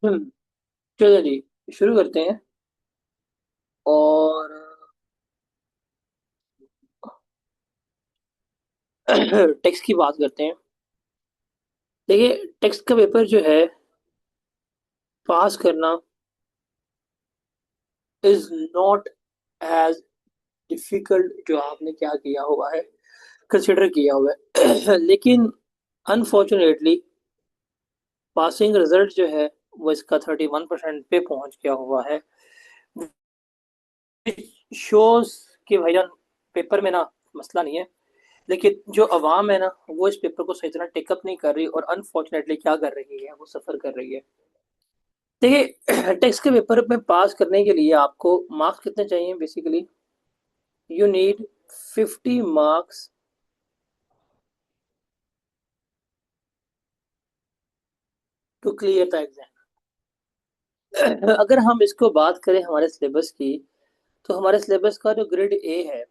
हम्म, चलो जी, शुरू करते हैं। और टेक्स्ट की बात करते हैं। देखिए, टेक्स्ट का पेपर जो है पास करना इज नॉट एज डिफिकल्ट जो आपने क्या किया हुआ है, कंसिडर किया हुआ है। लेकिन अनफॉर्चुनेटली पासिंग रिजल्ट जो है वो इसका 31% पे पहुंच गया हुआ है। शोज कि भाईजान पेपर में ना मसला नहीं है, लेकिन जो अवाम है ना वो इस पेपर को सही तरह टेकअप नहीं कर रही, और अनफॉर्चुनेटली क्या कर रही है, वो सफर कर रही है। देखिए, टेक्स्ट के पेपर में पास करने के लिए आपको मार्क्स कितने चाहिए? Basically you need 50 marks to clear the exam. अगर हम इसको बात करें हमारे सिलेबस की, तो हमारे सिलेबस का जो ग्रेड ए है,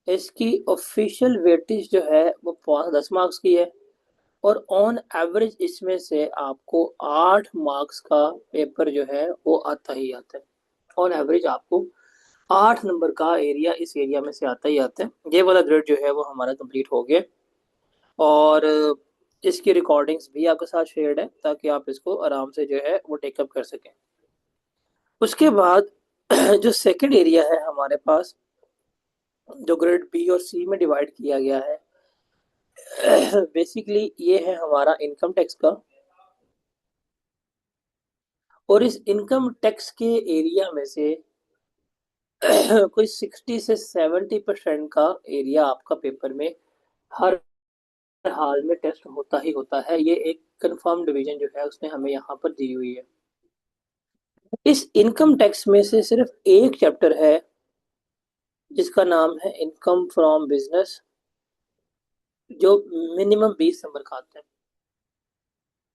इसकी ऑफिशियल वेटेज जो है वो 10 मार्क्स की है। और ऑन एवरेज इसमें से आपको 8 मार्क्स का पेपर जो है वो आता ही आता है। ऑन एवरेज आपको 8 नंबर का एरिया इस एरिया में से आता ही आता है। ये वाला ग्रेड जो है वो हमारा कंप्लीट हो गया। और इसकी रिकॉर्डिंग्स भी आपके साथ शेयर्ड है, ताकि आप इसको आराम से जो है वो टेकअप कर सकें। उसके बाद जो सेकंड एरिया है हमारे पास, जो ग्रेड बी और सी में डिवाइड किया गया है, बेसिकली ये है हमारा इनकम टैक्स का। और इस इनकम टैक्स के एरिया में से कोई 60 से 70% का एरिया आपका पेपर में हर हाल में टेस्ट होता ही होता है। ये एक कंफर्म डिवीजन जो है उसने हमें यहाँ पर दी हुई है। इस इनकम टैक्स में से सिर्फ एक चैप्टर है जिसका नाम है इनकम फ्रॉम बिजनेस, जो मिनिमम 20 नंबर का आता है।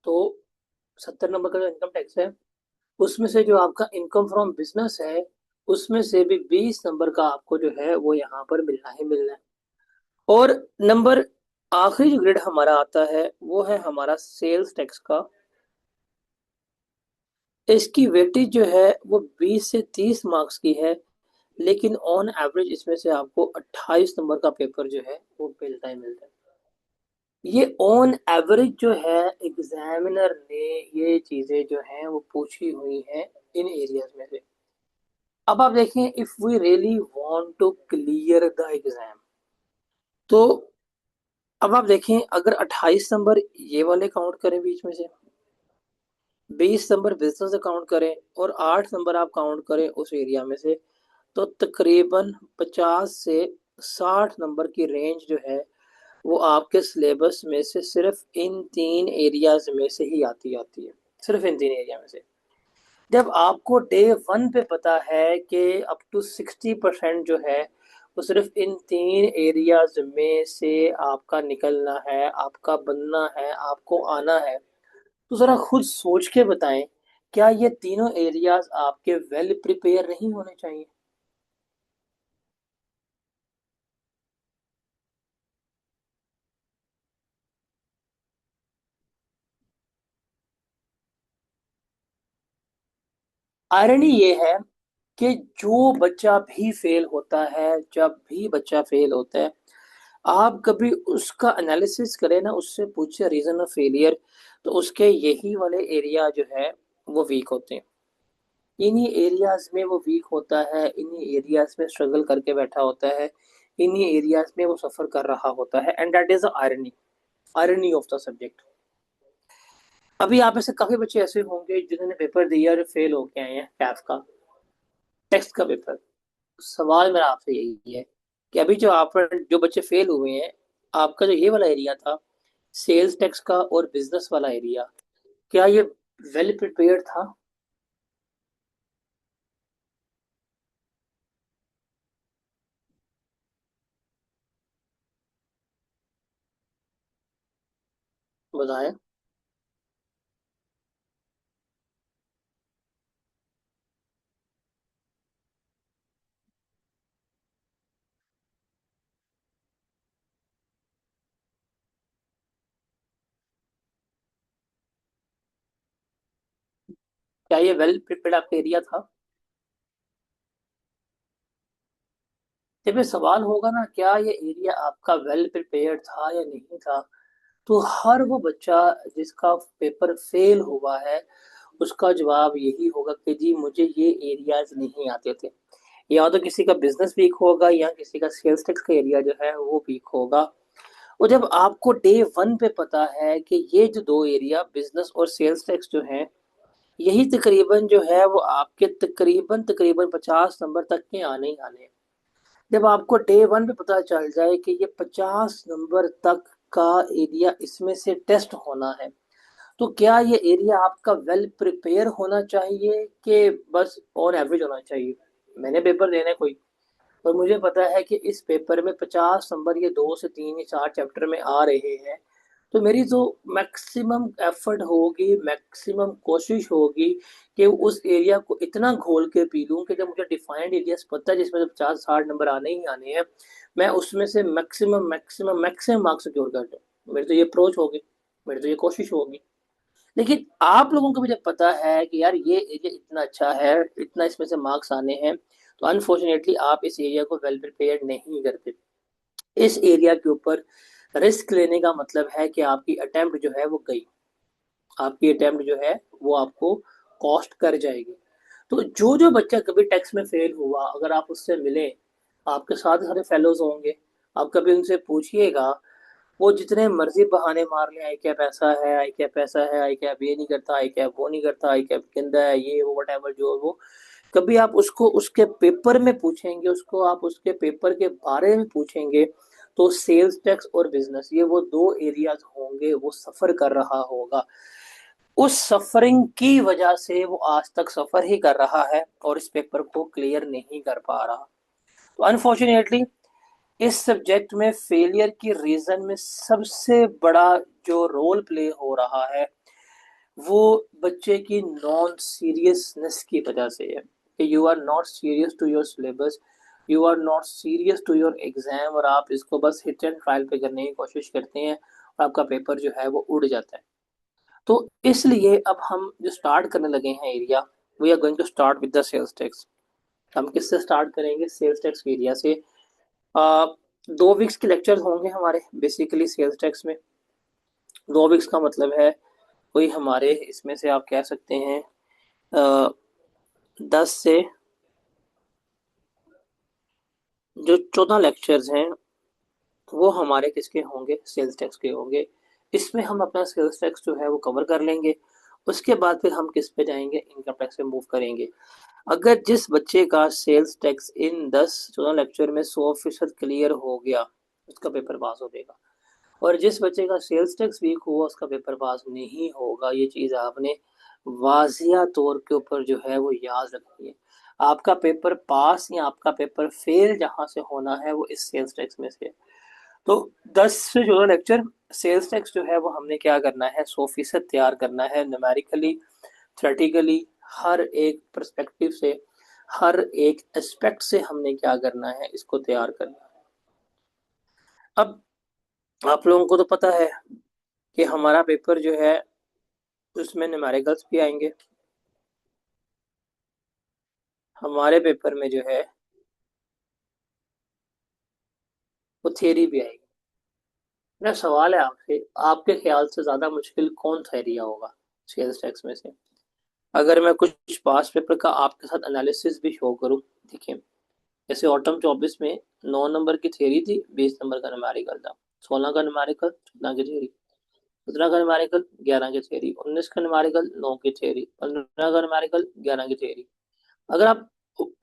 तो 70 नंबर का जो इनकम टैक्स है, उसमें से जो आपका इनकम फ्रॉम बिजनेस है, उसमें से भी 20 नंबर का आपको जो है वो यहाँ पर मिलना ही मिलना है। और नंबर आखिरी जो ग्रेड हमारा आता है वो है हमारा सेल्स टैक्स का। इसकी वेटेज जो है वो 20 से 30 मार्क्स की है। लेकिन ऑन एवरेज इसमें से आपको 28 नंबर का पेपर जो है वो मिलता ही मिलता है। ये ऑन एवरेज जो है एग्जामिनर ने ये चीजें जो हैं वो पूछी हुई हैं इन एरियाज में से। अब आप देखें, if we really want to clear the exam, तो अब आप देखें, अगर 28 नंबर ये वाले काउंट करें बीच में से, 20 नंबर बिजनेस काउंट करें, और 8 नंबर आप काउंट करें उस एरिया में से, तो तकरीबन 50 से 60 नंबर की रेंज जो है वो आपके सिलेबस में से सिर्फ इन तीन एरियाज में से ही आती आती है। सिर्फ इन तीन एरिया में से। जब आपको डे 1 पे पता है कि अप टू 60% जो है वो सिर्फ इन तीन एरियाज में से आपका निकलना है, आपका बनना है, आपको आना है, तो जरा खुद सोच के बताएं, क्या ये तीनों एरियाज आपके वेल प्रिपेयर नहीं होने चाहिए? आयरनी ये है कि जो बच्चा भी फेल होता है, जब भी बच्चा फेल होता है, आप कभी उसका एनालिसिस करें ना, उससे पूछे रीजन ऑफ फेलियर, तो उसके यही वाले एरिया जो है वो वीक होते हैं। इन्हीं एरियाज में वो वीक होता है, इन्हीं एरियाज में स्ट्रगल करके बैठा होता है, इन्हीं एरियाज में वो सफर कर रहा होता है। And that is the irony, irony of the subject. अभी आप में से काफी बच्चे ऐसे होंगे जिन्होंने पेपर दिया और फेल होके आए हैं कैफ का, टेक्स्ट का पेपर। सवाल मेरा आपसे यही है कि अभी जो आप जो बच्चे फेल हुए हैं, आपका जो ये वाला एरिया था, सेल्स टैक्स का और बिजनेस वाला एरिया, क्या ये वेल प्रिपेयर्ड था? बताएं। क्या ये वेल प्रिपेयर्ड आपका एरिया था? जब ये सवाल होगा ना, क्या ये एरिया आपका वेल प्रिपेयर्ड था या नहीं था, तो हर वो बच्चा जिसका पेपर फेल हुआ है, उसका जवाब यही होगा कि जी मुझे ये एरियाज नहीं आते थे। या तो किसी का बिजनेस वीक होगा, या किसी का सेल्स टैक्स का एरिया जो है वो वीक होगा। और जब आपको डे वन पे पता है कि ये जो दो एरिया बिजनेस और सेल्स टैक्स जो है, यही तकरीबन जो है वो आपके तकरीबन तकरीबन 50 नंबर तक के आने ही आने हैं। जब आपको डे वन पे पता चल जाए कि ये 50 नंबर तक का एरिया इसमें से टेस्ट होना है, तो क्या ये एरिया आपका वेल प्रिपेयर होना चाहिए कि बस ऑन एवरेज होना चाहिए? मैंने पेपर देना है कोई, और मुझे पता है कि इस पेपर में 50 नंबर ये 2 से 3 या 4 चैप्टर में आ रहे हैं, तो मेरी जो मैक्सिमम एफर्ट होगी, मैक्सिमम कोशिश होगी कि उस एरिया को इतना घोल के पी लूं कि जब मुझे डिफाइंड एरियाज पता है जिसमें 50-60 नंबर आने ही आने हैं, मैं उसमें से maximum maximum maximum marks secure कर दूं। मेरी तो ये अप्रोच होगी, मेरी तो ये कोशिश होगी। लेकिन आप लोगों को भी जब पता है कि यार ये एरिया इतना अच्छा है, इतना इसमें से मार्क्स आने हैं, तो अनफॉर्चुनेटली आप इस एरिया को वेल प्रिपेयर्ड नहीं करते। इस एरिया के ऊपर रिस्क लेने का मतलब है कि आपकी अटेम्प्ट जो है वो गई, आपकी अटेम्प्ट जो है वो आपको कॉस्ट कर जाएगी। तो जो जो बच्चा कभी टेक्स्ट में फेल हुआ, अगर आप उससे मिले, आपके साथ सारे फेलोज होंगे, आप कभी उनसे पूछिएगा, वो जितने मर्जी बहाने मार ले, आई कैप ऐसा है, आई कैप ऐसा है, आई कैप ये नहीं करता, आई कैप वो नहीं करता, आई कैप गंदा है, ये वो वट जो वो, कभी आप उसको उसके पेपर में पूछेंगे, उसको आप उसके पेपर के बारे में पूछेंगे, तो सेल्स टैक्स और बिजनेस, ये वो दो एरियाज होंगे वो सफर कर रहा होगा। उस सफरिंग की वजह से वो आज तक सफर ही कर रहा है और इस पेपर को क्लियर नहीं कर पा रहा। तो अनफॉर्चुनेटली इस सब्जेक्ट में फेलियर की रीजन में सबसे बड़ा जो रोल प्ले हो रहा है, वो बच्चे की नॉन सीरियसनेस की वजह से है कि you are not serious to your syllabus, you are not serious to your exam, और आप इसको बस हिट एंड ट्रायल पे करने की कोशिश करते हैं और आपका पेपर जो है वो उड़ जाता है। तो इसलिए अब हम जो स्टार्ट करने लगे हैं area, we are going to start with the sales tax. हम किससे स्टार्ट करेंगे? सेल्स टैक्स एरिया से। 2 वीक्स के लेक्चर्स होंगे हमारे बेसिकली सेल्स टैक्स में। 2 वीक्स का मतलब है कोई हमारे इसमें से आप कह सकते हैं 10 से जो 14 लेक्चर्स हैं, वो हमारे किसके होंगे? सेल्स टैक्स के होंगे। इसमें हम अपना सेल्स टैक्स जो है वो कवर कर लेंगे। उसके बाद फिर हम किस पे जाएंगे? इनकम टैक्स पे मूव करेंगे। अगर जिस बच्चे का सेल्स टैक्स इन 10-14 लेक्चर में 100% क्लियर हो गया, उसका पेपर पास हो जाएगा। और जिस बच्चे का सेल्स टैक्स वीक हुआ, उसका पेपर पास नहीं होगा। ये चीज़ आपने वाजिया तौर के ऊपर जो है वो याद रखनी है। आपका पेपर पास या आपका पेपर फेल जहां से होना है वो इस सेल्स टैक्स में से। तो 10 से 14 लेक्चर सेल्स टैक्स जो है वो हमने क्या करना है? 100% तैयार करना है, न्यूमेरिकली, थ्योरेटिकली, हर एक परस्पेक्टिव से, हर एक एस्पेक्ट से हमने क्या करना है? इसको तैयार करना है। अब आप लोगों को तो पता है कि हमारा पेपर जो है उसमें न्यूमेरिकल्स भी आएंगे, हमारे पेपर में जो है वो थियरी भी आएगी। मेरा सवाल है आपसे, आपके ख्याल से ज्यादा मुश्किल कौन सा एरिया होगा सेल्स टैक्स में से? अगर मैं कुछ पास पेपर का आपके साथ एनालिसिस भी शो करूं, देखिए, जैसे ऑटम 24 में 9 नंबर की थियरी थी, 20 नंबर का न्यूमेरिकल था। 16 का न्यूमेरिकल, 14 की थियरी। 17 का न्यूमेरिकल, 11 की थियरी। 19 का न्यूमेरिकल, 9 की थियरी। 15 का न्यूमेरिकल, 11 की थियरी। अगर आप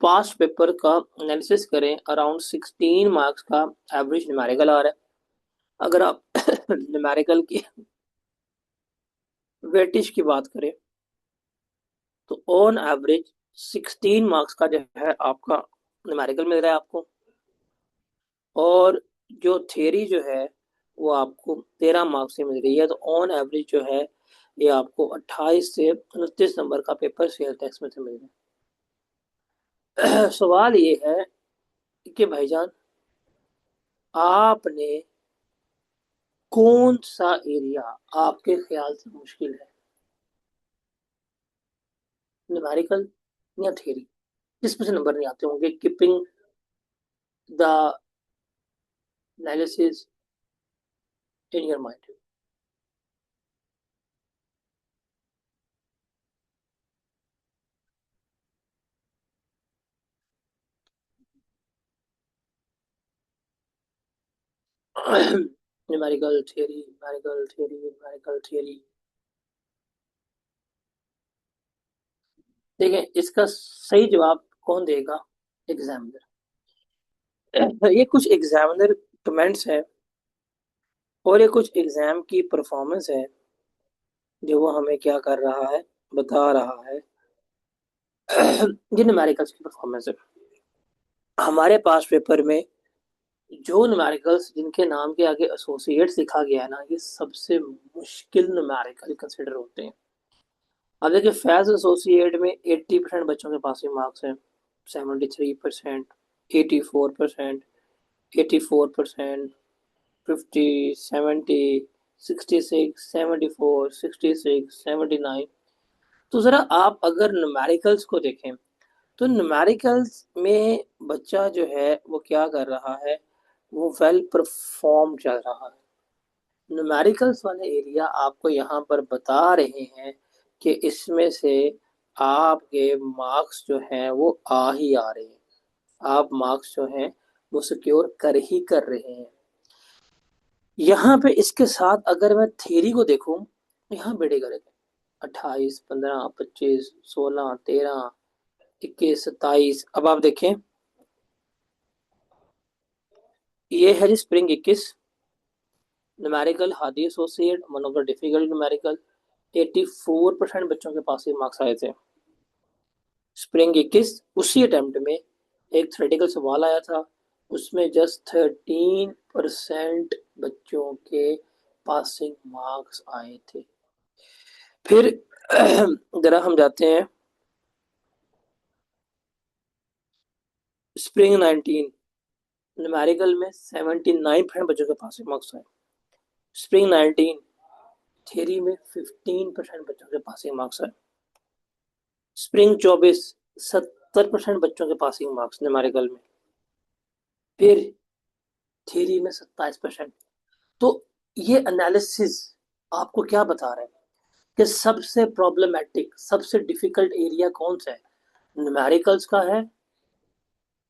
पास्ट पेपर का एनालिसिस करें, अराउंड 16 मार्क्स का एवरेज न्यूमेरिकल आ रहा है। अगर आप न्यूमेरिकल की वेटेज की बात करें, तो ऑन एवरेज 16 मार्क्स का जो है आपका न्यूमेरिकल मिल रहा है आपको। और जो थियरी जो है वो आपको 13 मार्क्स से मिल रही है। तो ऑन एवरेज जो है ये आपको 28 से 29 नंबर का पेपर सेल टैक्स में से मिल रहा है। सवाल ये है कि भाईजान, आपने कौन सा एरिया आपके ख्याल से मुश्किल है? न्यूमेरिकल या थ्योरी, जिसमें से नंबर नहीं आते होंगे, keeping the analysis in your mind. Numerical theory, numerical theory, numerical theory. देखें, इसका सही जवाब कौन देगा? एग्जामिनर। ये कुछ एग्जामिनर कमेंट्स है और ये कुछ एग्जाम की परफॉर्मेंस है जो वो हमें क्या कर रहा है, बता रहा है। ये न्यूमेरिकल्स की परफॉर्मेंस है। हमारे पास पेपर में जो न्यूमेरिकल्स जिनके नाम के आगे एसोसिएट्स लिखा गया है ना, ये सबसे मुश्किल न्यूमेरिकल कंसिडर होते हैं। अब देखिए, फैज एसोसिएट में 80% बच्चों के पास ही मार्क्स हैं, 73%, 84%, 84%, 50, 70, 66, 74, 66, 79। तो जरा आप अगर न्यूमेरिकल्स को देखें, तो न्यूमेरिकल्स में बच्चा जो है वो क्या कर रहा है, वो वेल परफॉर्म चल रहा है। न्यूमेरिकल्स वाले एरिया आपको यहाँ पर बता रहे हैं कि इसमें से आपके मार्क्स जो हैं वो आ ही आ रहे हैं, आप मार्क्स जो हैं वो सिक्योर कर ही कर रहे हैं। यहाँ पे इसके साथ अगर मैं थ्योरी को देखूं, यहाँ बेड़े करेंगे 28, 15, 25, 16, 13, 21, 27। अब आप देखें, ये है जी spring 21 numerical Hadi associate, one of the difficult numerical. 84% बच्चों के पास ये मार्क्स आए थे। स्प्रिंग 21 उसी अटेम्प्ट में एक थ्योरेटिकल सवाल आया था, उसमें जस्ट 13% बच्चों के पासिंग मार्क्स आए थे। फिर जरा हम जाते हैं स्प्रिंग 19 न्यूमेरिकल में 79% बच्चों के पासिंग मार्क्स आए। स्प्रिंग 19 थ्योरी में 15% बच्चों के पासिंग मार्क्स आए। स्प्रिंग 24 70% बच्चों के पासिंग मार्क्स न्यूमेरिकल में। फिर थ्योरी में 27%। तो ये एनालिसिस आपको क्या बता रहा है कि सबसे प्रॉब्लमेटिक, सबसे डिफिकल्ट एरिया कौन सा है, न्यूमेरिकल्स का है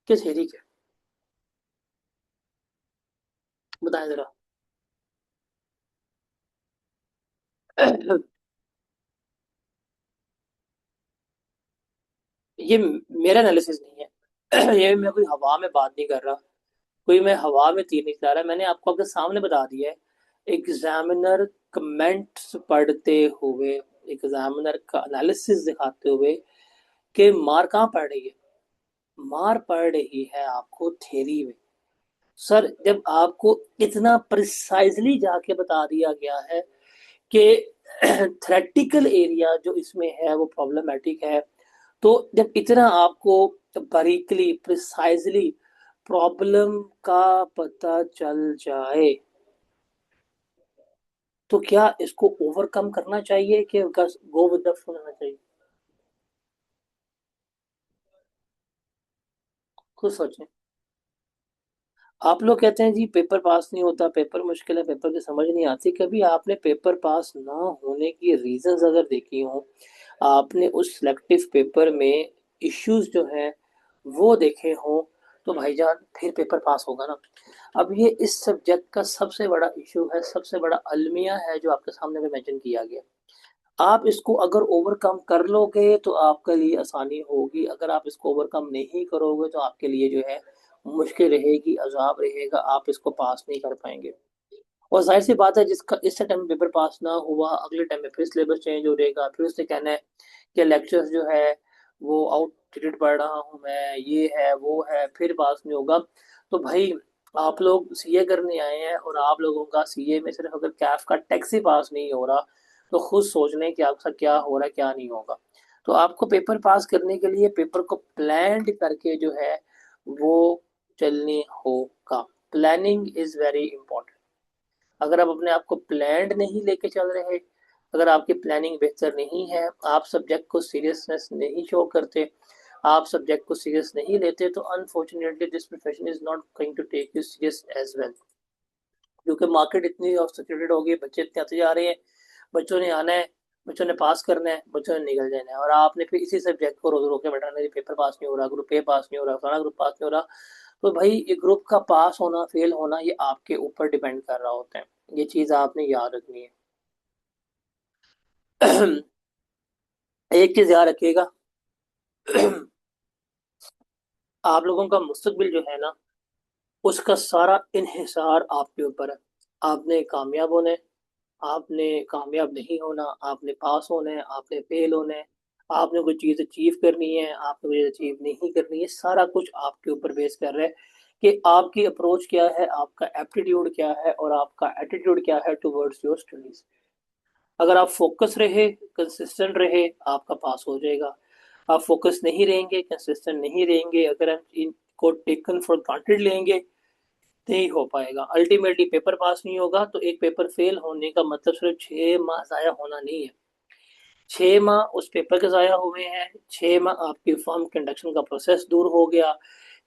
कि थ्योरी का? बताएं जरा। ये मेरा एनालिसिस नहीं है। ये मैं कोई हवा में बात नहीं कर रहा, कोई मैं हवा में तीर नहीं चला रहा, मैंने आपको आपके सामने बता दिया है। एग्जामिनर कमेंट्स पढ़ते हुए, एग्जामिनर का एनालिसिस दिखाते हुए कि मार कहाँ पड़ रही है, मार पड़ रही है आपको थ्योरी में। सर, जब आपको इतना प्रिसाइजली जाके बता दिया गया है कि थ्रेटिकल एरिया जो इसमें है वो प्रॉब्लमेटिक है, तो जब इतना आपको बारीकली प्रिसाइजली प्रॉब्लम का पता चल जाए, तो क्या इसको ओवरकम करना चाहिए कि गो विद द फ्लो होना चाहिए? खुद सोचें। आप लोग कहते हैं जी पेपर पास नहीं होता, पेपर मुश्किल है, पेपर की समझ नहीं आती। कभी आपने पेपर पास ना होने की रीजंस अगर देखी हो, आपने उस सिलेक्टिव पेपर में इश्यूज जो है वो देखे हो, तो भाईजान फिर पेपर पास होगा ना। अब ये इस सब्जेक्ट का सबसे बड़ा इशू है, सबसे बड़ा अलमिया है जो आपके सामने में मेंशन किया गया। आप इसको अगर ओवरकम कर लोगे तो आपके लिए आसानी होगी, अगर आप इसको ओवरकम नहीं करोगे तो आपके लिए जो है मुश्किल रहेगी, अजाब रहेगा, आप इसको पास नहीं कर पाएंगे। और जाहिर सी बात है, जिसका इस टाइम पेपर पास ना हुआ, अगले टाइम में फिर सिलेबस चेंज हो रहेगा, फिर उसने कहना है कि लेक्चर्स जो है वो आउटडेटेड पढ़ रहा हूँ मैं, ये है वो है, फिर पास नहीं होगा। तो भाई, आप लोग सीए करने आए हैं और आप लोगों का सीए में सिर्फ अगर कैफ का टैक्स ही पास नहीं हो रहा, तो खुद सोच लें कि आपका क्या हो रहा है, क्या नहीं होगा। तो आपको पेपर पास करने के लिए पेपर को प्लान करके जो है वो चलनी होगा। Planning is very important. अगर आप अपने आप को प्लान्ड नहीं लेके चल रहे, अगर आपकी प्लानिंग बेहतर नहीं है, आप सब्जेक्ट को सीरियसनेस नहीं शो करते, आप सब्जेक्ट को सीरियस नहीं लेते, तो unfortunately this profession is not going to take you serious as well. क्योंकि मार्केट इतनी सैचुरेटेड हो गई, बच्चे इतने आते जा रहे हैं, बच्चों ने आना है, बच्चों ने पास करना है, बच्चों ने निकल जाना है, और आपने फिर इसी सब्जेक्ट को रोज रोक के बैठाना है, पेपर पास नहीं हो रहा, ग्रुप ए पास नहीं हो रहा, फलाना ग्रुप पास नहीं हो रहा। तो भाई ये ग्रुप का पास होना फेल होना ये आपके ऊपर डिपेंड कर रहा होता है। ये चीज आपने याद रखनी है। एक चीज याद रखिएगा। आप लोगों का मुस्तकबिल जो है ना, उसका सारा इन्हिसार आपके ऊपर है। आपने कामयाब होना है, आपने कामयाब नहीं होना, आपने पास होना है, आपने फेल होना है, आपने कोई चीज़ अचीव करनी है, आपने कोई अचीव नहीं करनी है, सारा कुछ आपके ऊपर बेस कर रहा है कि आपकी अप्रोच क्या है, आपका एप्टीट्यूड क्या है, और आपका एटीट्यूड क्या है टुवर्ड्स योर स्टडीज। अगर आप फोकस रहे, कंसिस्टेंट रहे, आपका पास हो जाएगा। आप फोकस नहीं रहेंगे, कंसिस्टेंट नहीं रहेंगे, अगर हम इनको टेकन फॉर ग्रांटेड लेंगे, नहीं हो पाएगा। अल्टीमेटली पेपर पास नहीं होगा, तो एक पेपर फेल होने का मतलब सिर्फ 6 माह जाया होना नहीं है। 6 माह उस पेपर के जाया हुए हैं, 6 माह आपकी फॉर्म कंडक्शन का प्रोसेस दूर हो गया,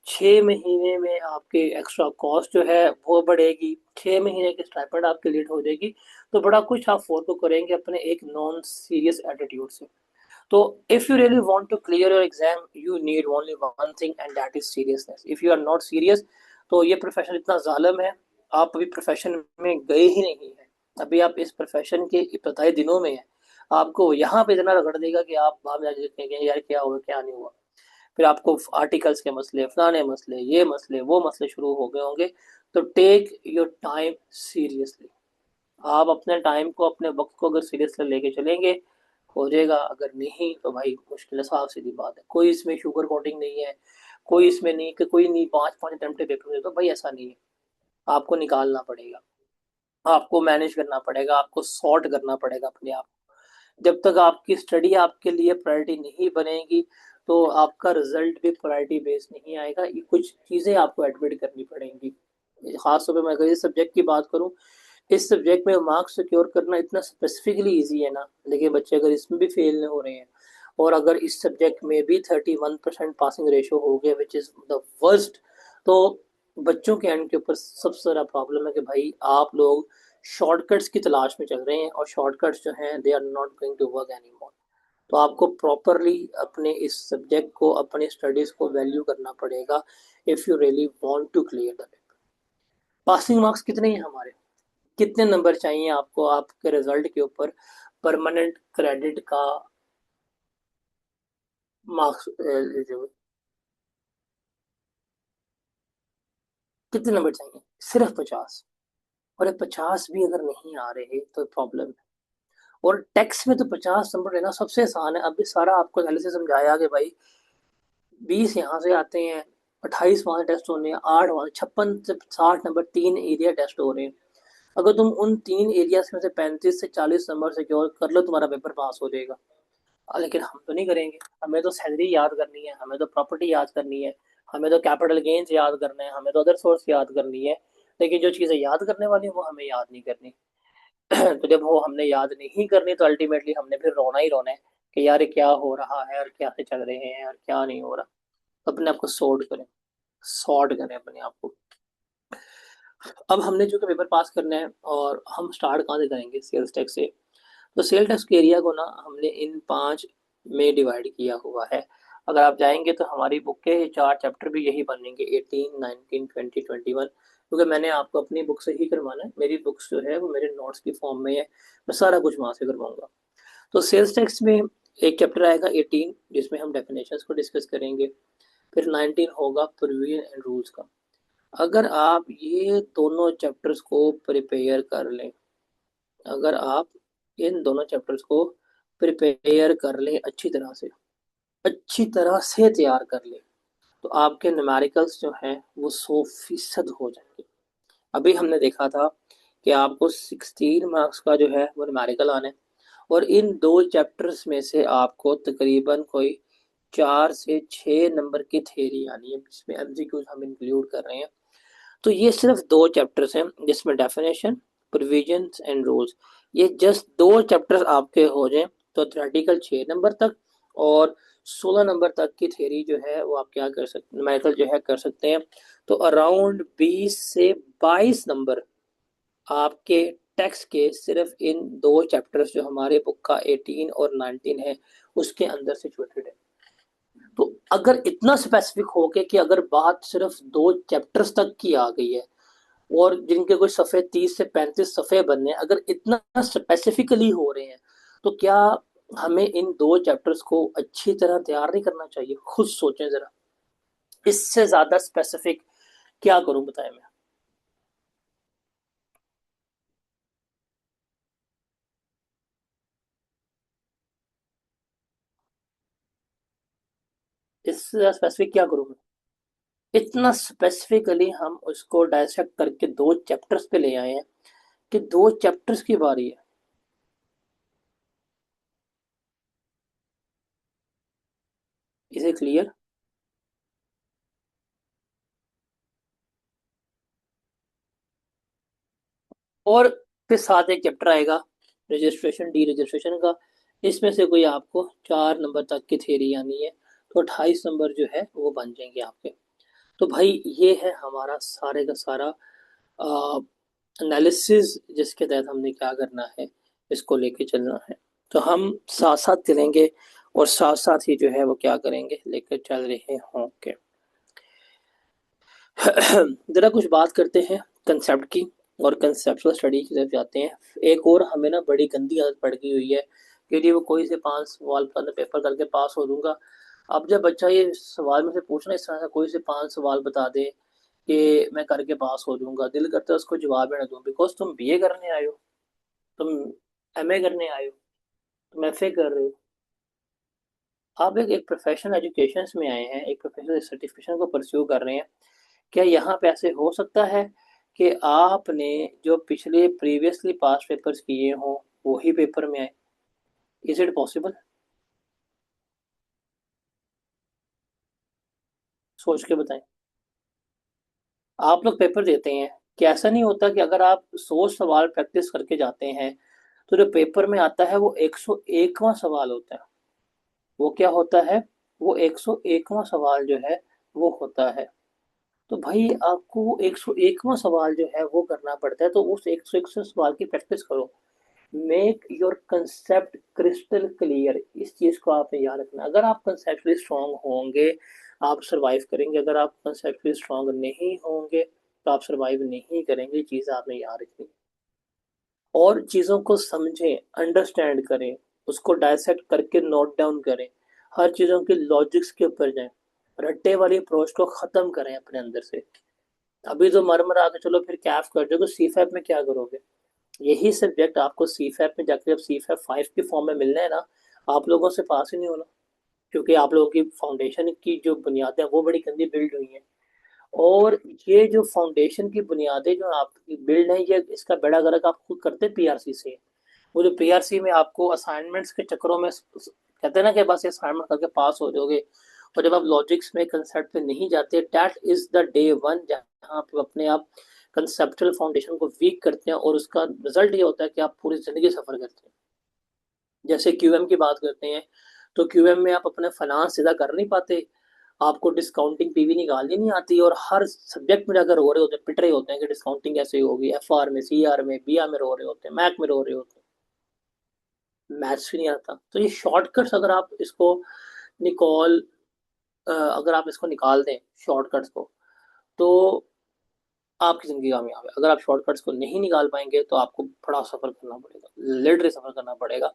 6 महीने में आपके एक्स्ट्रा कॉस्ट जो है वो बढ़ेगी, 6 महीने की स्टाइपेंड आपकी लेट हो जाएगी। तो बड़ा कुछ आप फोरगो करेंगे अपने एक नॉन सीरियस एटीट्यूड से। तो if you really want to clear your exam, you need only one thing and that is seriousness. If you are not serious, तो ये प्रोफेशन इतना जालिम है, आप अभी प्रोफेशन में गए ही नहीं है, अभी आप इस प्रोफेशन के इब्तदाई दिनों में हैं। आपको यहाँ पे इतना रगड़ देगा कि आप बाद में जाके देखेंगे यार क्या हुआ क्या नहीं हुआ। फिर आपको आर्टिकल्स के मसले, फलाने मसले, ये मसले, वो मसले शुरू हो गए होंगे। तो टेक योर टाइम सीरियसली। आप अपने टाइम को, अपने वक्त को अगर सीरियसली लेके चलेंगे, हो जाएगा। अगर नहीं तो भाई मुश्किल है, साफ सीधी बात है। कोई इसमें शुगर कोटिंग नहीं है, कोई इसमें नहीं कि कोई नहीं 5 5 अटेम्प्ट पेपर दे, तो भाई ऐसा नहीं है। आपको निकालना पड़ेगा, आपको मैनेज करना पड़ेगा, आपको सॉर्ट करना पड़ेगा अपने आप। जब तक आपकी स्टडी आपके लिए प्रायोरिटी नहीं बनेगी, तो आपका रिजल्ट भी प्रायोरिटी बेस्ड नहीं आएगा। ये कुछ चीज़ें आपको एडमिट करनी पड़ेंगी। खासतौर पर मैं अगर इस सब्जेक्ट की बात करूँ, इस सब्जेक्ट में मार्क्स सिक्योर करना इतना स्पेसिफिकली इजी है ना, लेकिन बच्चे अगर इसमें भी फेल हो रहे हैं, और अगर इस सब्जेक्ट में भी 31% पासिंग रेशो हो गया, विच इज़ द वर्स्ट, तो बच्चों के एंड के ऊपर सबसे ज़्यादा प्रॉब्लम है कि भाई आप लोग शॉर्टकट्स की तलाश में चल रहे हैं, और शॉर्टकट्स जो हैं they are not going to work anymore. तो आपको प्रॉपरली अपने इस सब्जेक्ट को, अपने स्टडीज़ को वैल्यू करना पड़ेगा if you really want to clear the paper. Passing marks कितने हैं हमारे, कितने नंबर चाहिए आपको आपके रिजल्ट के ऊपर परमानेंट क्रेडिट का मार्क्स कितने नंबर चाहिए? सिर्फ 50। और ये 50 भी अगर नहीं आ रहे तो प्रॉब्लम है। और टैक्स में तो 50 नंबर लेना सबसे आसान है। अभी सारा आपको पहले से समझाया कि भाई 20 यहाँ से आते हैं, 28 वहां टेस्ट होने हैं, 8 वहां, 56 से 60 नंबर 3 एरिया टेस्ट हो रहे हैं। अगर तुम उन 3 एरियाज में से 35 से 40 नंबर सिक्योर कर लो, तुम्हारा पेपर पास हो जाएगा। लेकिन हम तो नहीं करेंगे। हमें तो सैलरी याद करनी है, हमें तो प्रॉपर्टी याद करनी है, हमें तो कैपिटल गेन्स याद करना है, हमें तो अदर सोर्स याद करनी है। लेकिन जो चीज़ें याद करने वाली है वो हमें याद नहीं करनी। तो जब वो हमने याद नहीं करनी, तो अल्टीमेटली हमने फिर रोना ही रोना है कि यार ये क्या हो रहा है, और क्या से चल रहे हैं, और क्या नहीं हो रहा। तो अपने आप को सॉर्ट करें, सॉर्ट करें अपने आप को। अब हमने जो कि पेपर पास करना है, और हम स्टार्ट कहाँ से करेंगे? सेल्स टैक्स से। तो सेल टैक्स के एरिया को ना हमने इन 5 में डिवाइड किया हुआ है। अगर आप जाएंगे तो हमारी बुक के 4 चैप्टर भी यही बनेंगे, 18 19 20 21। क्योंकि मैंने आपको अपनी बुक से ही करवाना है, मेरी बुक्स जो है वो मेरे नोट्स की फॉर्म में है, मैं सारा कुछ वहाँ से करवाऊंगा। तो सेल्स टैक्स में एक चैप्टर आएगा 18, जिसमें हम डेफिनेशंस को डिस्कस करेंगे। फिर 19 होगा प्रोविजन एंड रूल्स का। अगर आप ये दोनों चैप्टर्स को प्रिपेयर कर लें, अगर आप इन दोनों चैप्टर्स को प्रिपेयर कर लें अच्छी तरह से तैयार कर लें, तो आपके न्यूमेरिकल्स जो हैं वो 100% हो जाएंगे। अभी हमने देखा था कि आपको 16 मार्क्स का जो है वो न्यूमेरिकल आना है, और इन 2 चैप्टर्स में से आपको तकरीबन कोई 4 से 6 नंबर की थेरी आनी है, जिसमें एमसीक्यूज हम इंक्लूड कर रहे हैं। तो ये सिर्फ 2 चैप्टर्स हैं, जिसमें डेफिनेशन, प्रोविजंस एंड रूल्स, ये जस्ट 2 चैप्टर्स आपके हो जाए तो थ्योरेटिकल 6 नंबर तक और 16 नंबर तक की थ्योरी जो है वो आप क्या कर सकते, न्यूमेरिकल जो है कर सकते हैं। तो अराउंड 20 से 22 नंबर आपके टेक्स्ट के सिर्फ इन 2 चैप्टर्स जो हमारे बुक का 18 और 19 है उसके अंदर सिचुएटेड है। तो अगर इतना स्पेसिफिक हो के कि अगर बात सिर्फ 2 चैप्टर्स तक की आ गई है और जिनके कोई सफ़े 30 से 35 सफ़े बनने हैं, अगर इतना स्पेसिफिकली हो रहे हैं तो क्या हमें इन 2 चैप्टर्स को अच्छी तरह तैयार नहीं करना चाहिए? खुद सोचें जरा, इससे ज्यादा स्पेसिफिक क्या करूं बताएं मैं? इससे ज्यादा स्पेसिफिक क्या करूं मैं? इतना स्पेसिफिकली हम उसको डायसेक्ट करके 2 चैप्टर्स पे ले आए हैं कि 2 चैप्टर्स की बारी है। इसे क्लियर? और फिर साथ एक चैप्टर आएगा रजिस्ट्रेशन डी रजिस्ट्रेशन का। इसमें से कोई आपको 4 नंबर तक की थ्योरी आनी है, तो 28 नंबर जो है वो बन जाएंगे आपके। तो भाई ये है हमारा सारे का सारा एनालिसिस, जिसके तहत हमने क्या करना है, इसको लेके चलना है। तो हम साथ साथ चलेंगे और साथ साथ ही जो है वो क्या करेंगे, लेकर चल रहे होंगे। जरा कुछ बात करते हैं कंसेप्ट की और कंसेप्चुअल स्टडी की तरफ जाते हैं। एक और हमें ना बड़ी गंदी आदत पड़ गई हुई है कि यदि वो कोई से 5 सवाल का पेपर करके पास हो दूंगा। अब जब बच्चा ये सवाल में से पूछना इस तरह से कोई से 5 सवाल बता दे कि मैं करके पास हो जाऊंगा, दिल करता है उसको जवाब ही ना दूं, बिकॉज तुम बीए करने आए हो, तुम एमए करने आए हो, तुम एफए कर रहे हो। आप एक प्रोफेशनल एजुकेशन में आए हैं, एक प्रोफेशनल सर्टिफिकेशन को परस्यू कर रहे हैं। क्या यहाँ पे ऐसे हो सकता है कि आपने जो पिछले प्रीवियसली पास पेपर्स किए हों वही पेपर में आए? Is it possible? सोच के बताएं। आप लोग पेपर देते हैं, क्या ऐसा नहीं होता कि अगर आप 100 सवाल प्रैक्टिस करके जाते हैं तो जो पेपर में आता है वो 101वां सवाल होता है? वो क्या होता है? वो 101वां सवाल जो है वो होता है। तो भाई आपको वो 101वां सवाल जो है वो करना पड़ता है, तो उस 101 सवाल की प्रैक्टिस करो। Make your concept crystal clear, इस चीज को आपने याद रखना। अगर आप कंसेप्टली स्ट्रांग होंगे आप सरवाइव करेंगे, अगर आप कंसेप्टली स्ट्रांग नहीं होंगे तो आप सरवाइव नहीं करेंगे। चीज आपने याद रखनी। और चीजों को समझें, अंडरस्टैंड करें, उसको डायसेक्ट करके नोट डाउन करें, हर चीजों के लॉजिक्स के ऊपर जाएं, रट्टे वाली अप्रोच को खत्म करें अपने अंदर से। अभी तो मर मरा के चलो फिर कैफ कर दोगे, सी फैप में क्या करोगे? यही सब्जेक्ट आपको सी फैप में जाकर जब सी फैप 5 के फॉर्म में मिलना है ना, आप लोगों से पास ही नहीं होना, क्योंकि आप लोगों की फाउंडेशन की जो बुनियादें हैं वो बड़ी गंदी बिल्ड हुई हैं। और ये जो फाउंडेशन की बुनियादें जो आपकी बिल्ड है, ये इसका बेड़ा गर्क आप खुद करते पीआरसी से। वो जो पीआरसी में आपको असाइनमेंट्स के चक्करों में कहते हैं ना कि बस असाइनमेंट करके पास हो जाओगे, और जब आप लॉजिक्स में कंसेप्ट पे नहीं जाते, that is the day one जहाँ आप अपने आप कंसेप्चुअल फाउंडेशन को वीक करते हैं, और उसका रिजल्ट ये होता है कि आप पूरी जिंदगी सफर करते हैं। जैसे क्यूएम की बात करते हैं, तो क्यूएम में आप अपना फाइनेंस सीधा कर नहीं पाते, आपको डिस्काउंटिंग पीवी निकालनी नहीं आती, और हर सब्जेक्ट में जाकर रो रहे होते हैं, पिट रहे होते हैं कि डिस्काउंटिंग कैसे होगी, एफआर में, सीआर में, बीआर में रो रहे होते हैं, मैक में रो रहे होते हैं, मैथ्स भी नहीं आता। तो ये शॉर्टकट्स अगर आप इसको निकॉल अगर आप इसको निकाल दें शॉर्टकट्स को, तो आपकी जिंदगी कामयाब है। अगर आप शॉर्टकट्स को नहीं निकाल पाएंगे तो आपको बड़ा सफर करना पड़ेगा, लिटरली सफर करना पड़ेगा।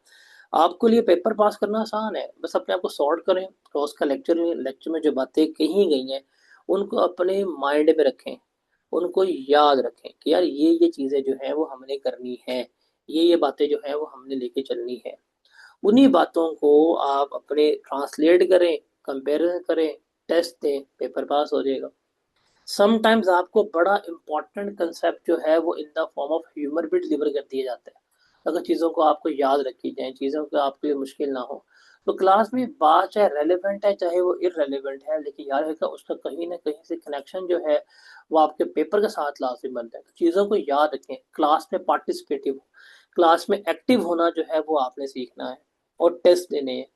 आपको लिए पेपर पास करना आसान है, बस अपने आप को सॉर्ट करें, रोज का लेक्चर में जो बातें कही गई हैं उनको अपने माइंड में रखें, उनको याद रखें कि यार ये चीजें जो है वो हमने करनी है, ये बातें जो है वो हमने लेके चलनी है। उन्हीं बातों को आप अपने ट्रांसलेट करें, कंपेरिजन करें, टेस्ट दें, पेपर पास हो जाएगा। समटाइम्स आपको बड़ा इंपॉर्टेंट कंसेप्ट जो है वो in the form of humour भी डिलीवर कर दिया जाता है। अगर चीज़ों को आपको याद रखी जाए, चीज़ों को आपके लिए मुश्किल ना हो, तो क्लास में बात चाहे रेलेवेंट है चाहे वो इरेलीवेंट है, लेकिन याद रखा उसका कहीं ना कहीं से कनेक्शन जो है वो आपके पेपर के साथ लाजमी बनता है। तो चीज़ों को याद रखें, क्लास में पार्टिसिपेटिव हो, क्लास में एक्टिव होना जो है वो आपने सीखना है, और टेस्ट देने हैं।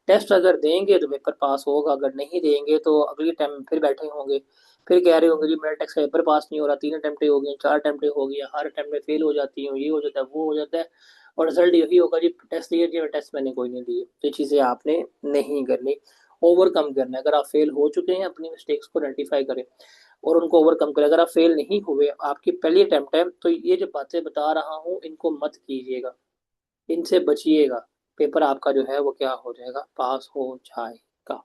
टेस्ट अगर देंगे तो पेपर पास होगा, अगर नहीं देंगे तो अगले टाइम फिर बैठे होंगे, फिर कह रहे होंगे जी मेरा टेस्ट का पेपर पास नहीं हो रहा, 3 अटेम्प्ट हो गए, 4 अटेम्प्ट हो गया, हर अटेम्प्ट में फेल हो जाती हूँ, ये हो जाता है वो हो जाता है, और रिजल्ट यही होगा जी टेस्ट दिए जी टेस्ट मैंने कोई नहीं दिए। तो ये चीज़ें आपने नहीं करनी, ओवरकम करना है। अगर आप फेल हो चुके हैं अपनी मिस्टेक्स को आइडेंटिफाई करें और उनको ओवरकम करें। अगर आप फेल नहीं हुए, आपकी पहली अटेम्प्ट है, तो ये जो बातें बता रहा हूँ इनको मत कीजिएगा, इनसे बचिएगा, पेपर आपका जो है वो क्या हो जाएगा, पास हो जाएगा।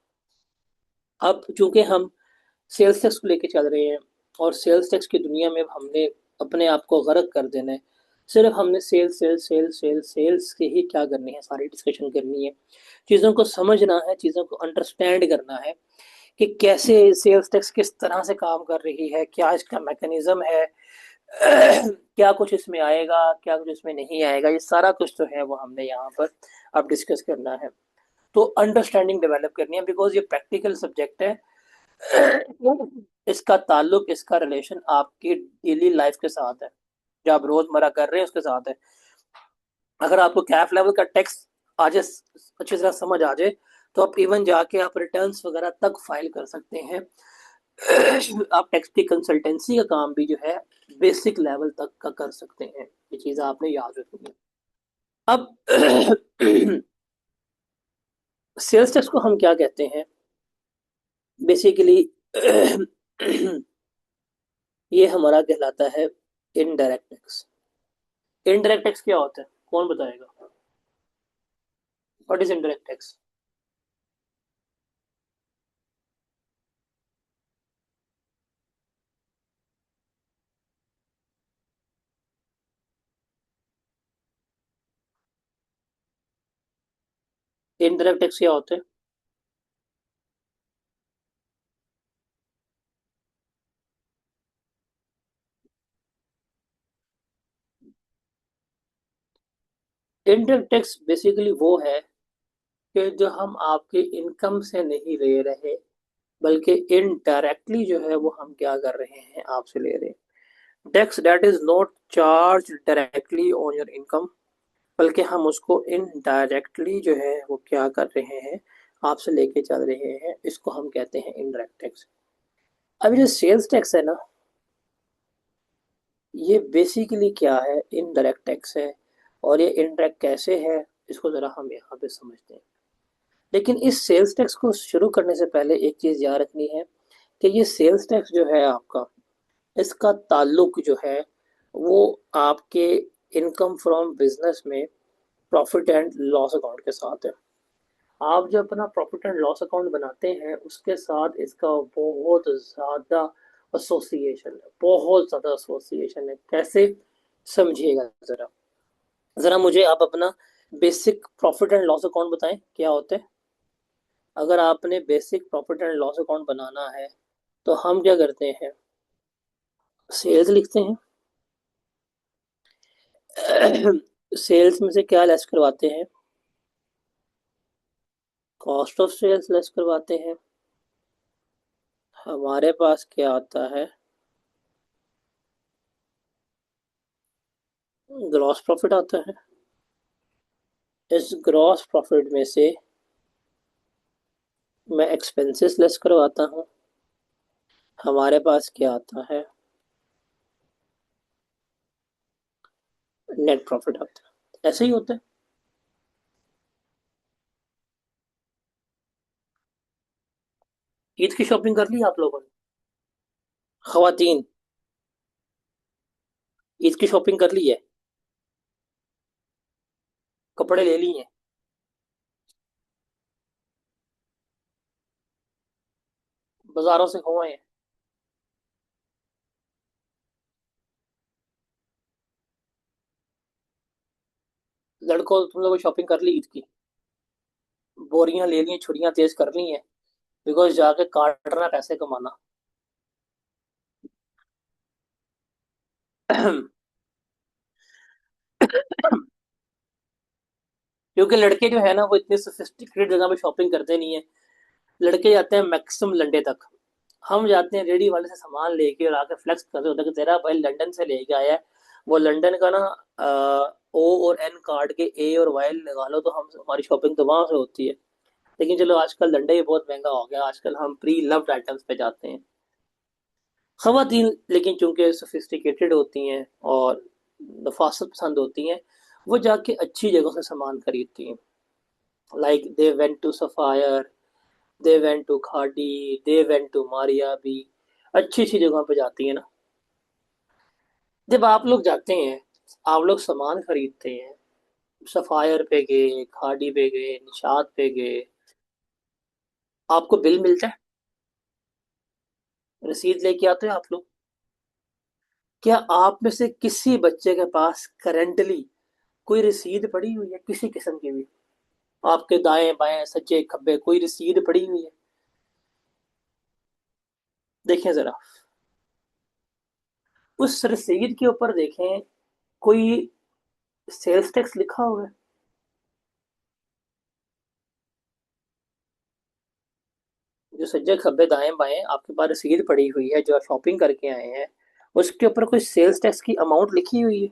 अब चूंकि हम सेल्स टैक्स को लेके चल रहे हैं और सेल्स टैक्स की दुनिया में हमने अपने आप को गर्क कर देना है, सिर्फ हमने sales sales sales sales sales के ही क्या करनी है, सारी डिस्कशन करनी है। चीज़ों को समझना है, चीज़ों को अंडरस्टैंड करना है कि कैसे सेल्स टैक्स किस तरह से काम कर रही है, क्या इसका मैकेनिज्म है, क्या कुछ इसमें आएगा, क्या कुछ इसमें नहीं आएगा, ये सारा कुछ जो है वो हमने यहाँ पर अब डिस्कस करना है। तो अंडरस्टैंडिंग डेवलप करनी है, बिकॉज ये प्रैक्टिकल सब्जेक्ट है। इसका ताल्लुक, इसका रिलेशन आपकी डेली लाइफ के साथ है, जो आप रोजमर्रा कर रहे हैं उसके साथ है। अगर आपको कैफ लेवल का टैक्स आज अच्छी तरह समझ आ जाए तो आप इवन जाके आप रिटर्न्स वगैरह तक फाइल कर सकते हैं। आप टैक्स की कंसल्टेंसी का काम भी जो है बेसिक लेवल तक का कर सकते हैं। ये चीज़ आपने याद रखनी है। अब सेल्स टैक्स को हम क्या कहते हैं बेसिकली? ये हमारा कहलाता है इनडायरेक्ट टैक्स। इनडायरेक्ट टैक्स क्या होता है, कौन बताएगा? What is indirect tax? Indirect tax क्या होता है? इनडायरेक्ट टैक्स बेसिकली वो है कि जो हम आपके इनकम से नहीं ले रहे, बल्कि इनडायरेक्टली जो है वो हम क्या कर रहे हैं, आपसे ले रहे हैं। Tax that is not charge directly on your income, बल्कि हम उसको इनडायरेक्टली जो है वो क्या कर रहे हैं, आपसे लेके चल रहे हैं, इसको हम कहते हैं इनडायरेक्ट टैक्स। अभी जो सेल्स टैक्स है ना, ये बेसिकली क्या है, इनडायरेक्ट टैक्स है। और ये इनडायरेक्ट कैसे है, इसको ज़रा हम यहाँ पे समझते हैं। लेकिन इस सेल्स टैक्स को शुरू करने से पहले एक चीज़ याद रखनी है कि ये सेल्स टैक्स जो है आपका, इसका ताल्लुक जो है वो आपके इनकम फ्रॉम बिजनेस में प्रॉफिट एंड लॉस अकाउंट के साथ है। आप जब अपना प्रॉफिट एंड लॉस अकाउंट बनाते हैं उसके साथ इसका बहुत ज़्यादा एसोसिएशन है, बहुत ज़्यादा एसोसिएशन है। कैसे, समझिएगा ज़रा। ज़रा मुझे आप अपना basic profit and loss account बताएं क्या होते हैं। अगर आपने basic profit and loss account बनाना है तो हम क्या करते हैं, सेल्स लिखते हैं। सेल्स में से क्या लेस करवाते हैं, कॉस्ट ऑफ सेल्स लेस करवाते हैं। हमारे पास क्या आता है, ग्रॉस प्रॉफिट आता है। इस ग्रॉस प्रॉफिट में से मैं एक्सपेंसेस लेस करवाता हूँ। हमारे पास क्या आता है, नेट प्रॉफिट आता है। ऐसे ही होता है। ईद की शॉपिंग कर ली आप लोगों ने? खवातीन, ईद की शॉपिंग कर ली है? कपड़े ले लिए हैं? बाजारों से खुआए हैं? लड़कों तुम लोगों शॉपिंग कर ली ईद की? बोरियां ले ली, छुरियां तेज कर ली हैं, बिकॉज जाके काटना, पैसे कमाना। क्योंकि लड़के जो है ना वो इतने सोफिस्टिकेटेड जगह पे शॉपिंग करते नहीं है। लड़के जाते हैं मैक्सिमम लंडे तक, हम जाते हैं रेडी वाले से सामान लेके और आके फ्लेक्स करते होते हैं कि तेरा भाई लंदन से लेके आया है, वो लंदन का ना, ओ और एन कार्ड के ए और वाई लगा लो तो हम हमारी शॉपिंग तो वहां से होती है। लेकिन चलो आजकल लंदन भी बहुत महंगा हो गया, आजकल हम प्री लव्ड आइटम्स पे जाते हैं। खवातीन लेकिन चूंकि सोफिस्टिकेटेड होती हैं और नफासत पसंद होती हैं, वो जाके अच्छी जगह से सामान खरीदती हैं। Like they went to sapphire, they went to खाड़ी, दे वेंट टू मारिया भी। अच्छी अच्छी जगहों पे जाती हैं ना। जब आप लोग जाते हैं, आप लोग सामान खरीदते हैं, सफायर पे गए, खाड़ी पे गए, निशात पे गए, आपको बिल मिलता है, रसीद लेके आते हैं आप लोग। क्या आप में से किसी बच्चे के पास करंटली कोई रसीद पड़ी हुई है किसी किस्म की भी? आपके दाएं बाएं सज्जे खब्बे कोई रसीद पड़ी हुई है? देखें जरा, उस रसीद के ऊपर देखें, कोई सेल्स टैक्स लिखा हुआ है? जो सज्जे खब्बे दाएं बाएं आपके पास रसीद पड़ी हुई है जो आप शॉपिंग करके आए हैं, उसके ऊपर कोई सेल्स टैक्स की अमाउंट लिखी हुई है?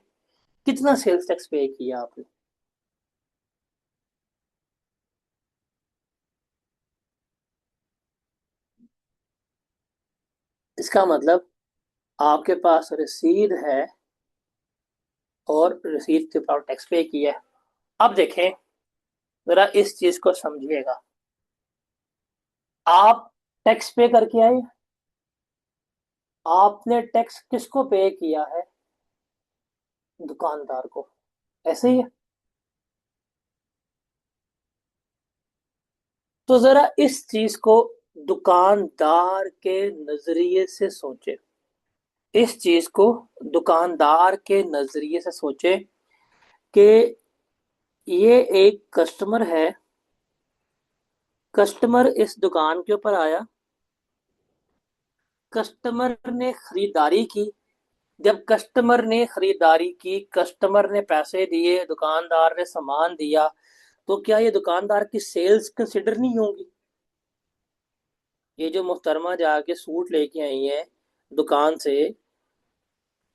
कितना सेल्स टैक्स पे किया आपने? इसका मतलब आपके पास रसीद है और रसीद के ऊपर टैक्स पे किया है। अब देखें, जरा इस चीज को समझिएगा। आप टैक्स पे करके आए, आपने टैक्स किसको पे किया है? दुकानदार को। ऐसे ही है। तो जरा इस चीज को दुकानदार के नजरिए से सोचे। इस चीज को दुकानदार के नजरिए से सोचे कि ये एक कस्टमर है। कस्टमर इस दुकान के ऊपर आया, कस्टमर ने खरीदारी की। जब कस्टमर ने खरीदारी की, कस्टमर ने पैसे दिए, दुकानदार ने सामान दिया, तो क्या ये दुकानदार की सेल्स कंसिडर नहीं होंगी? ये जो मुहतरमा जाके सूट लेके आई है दुकान से,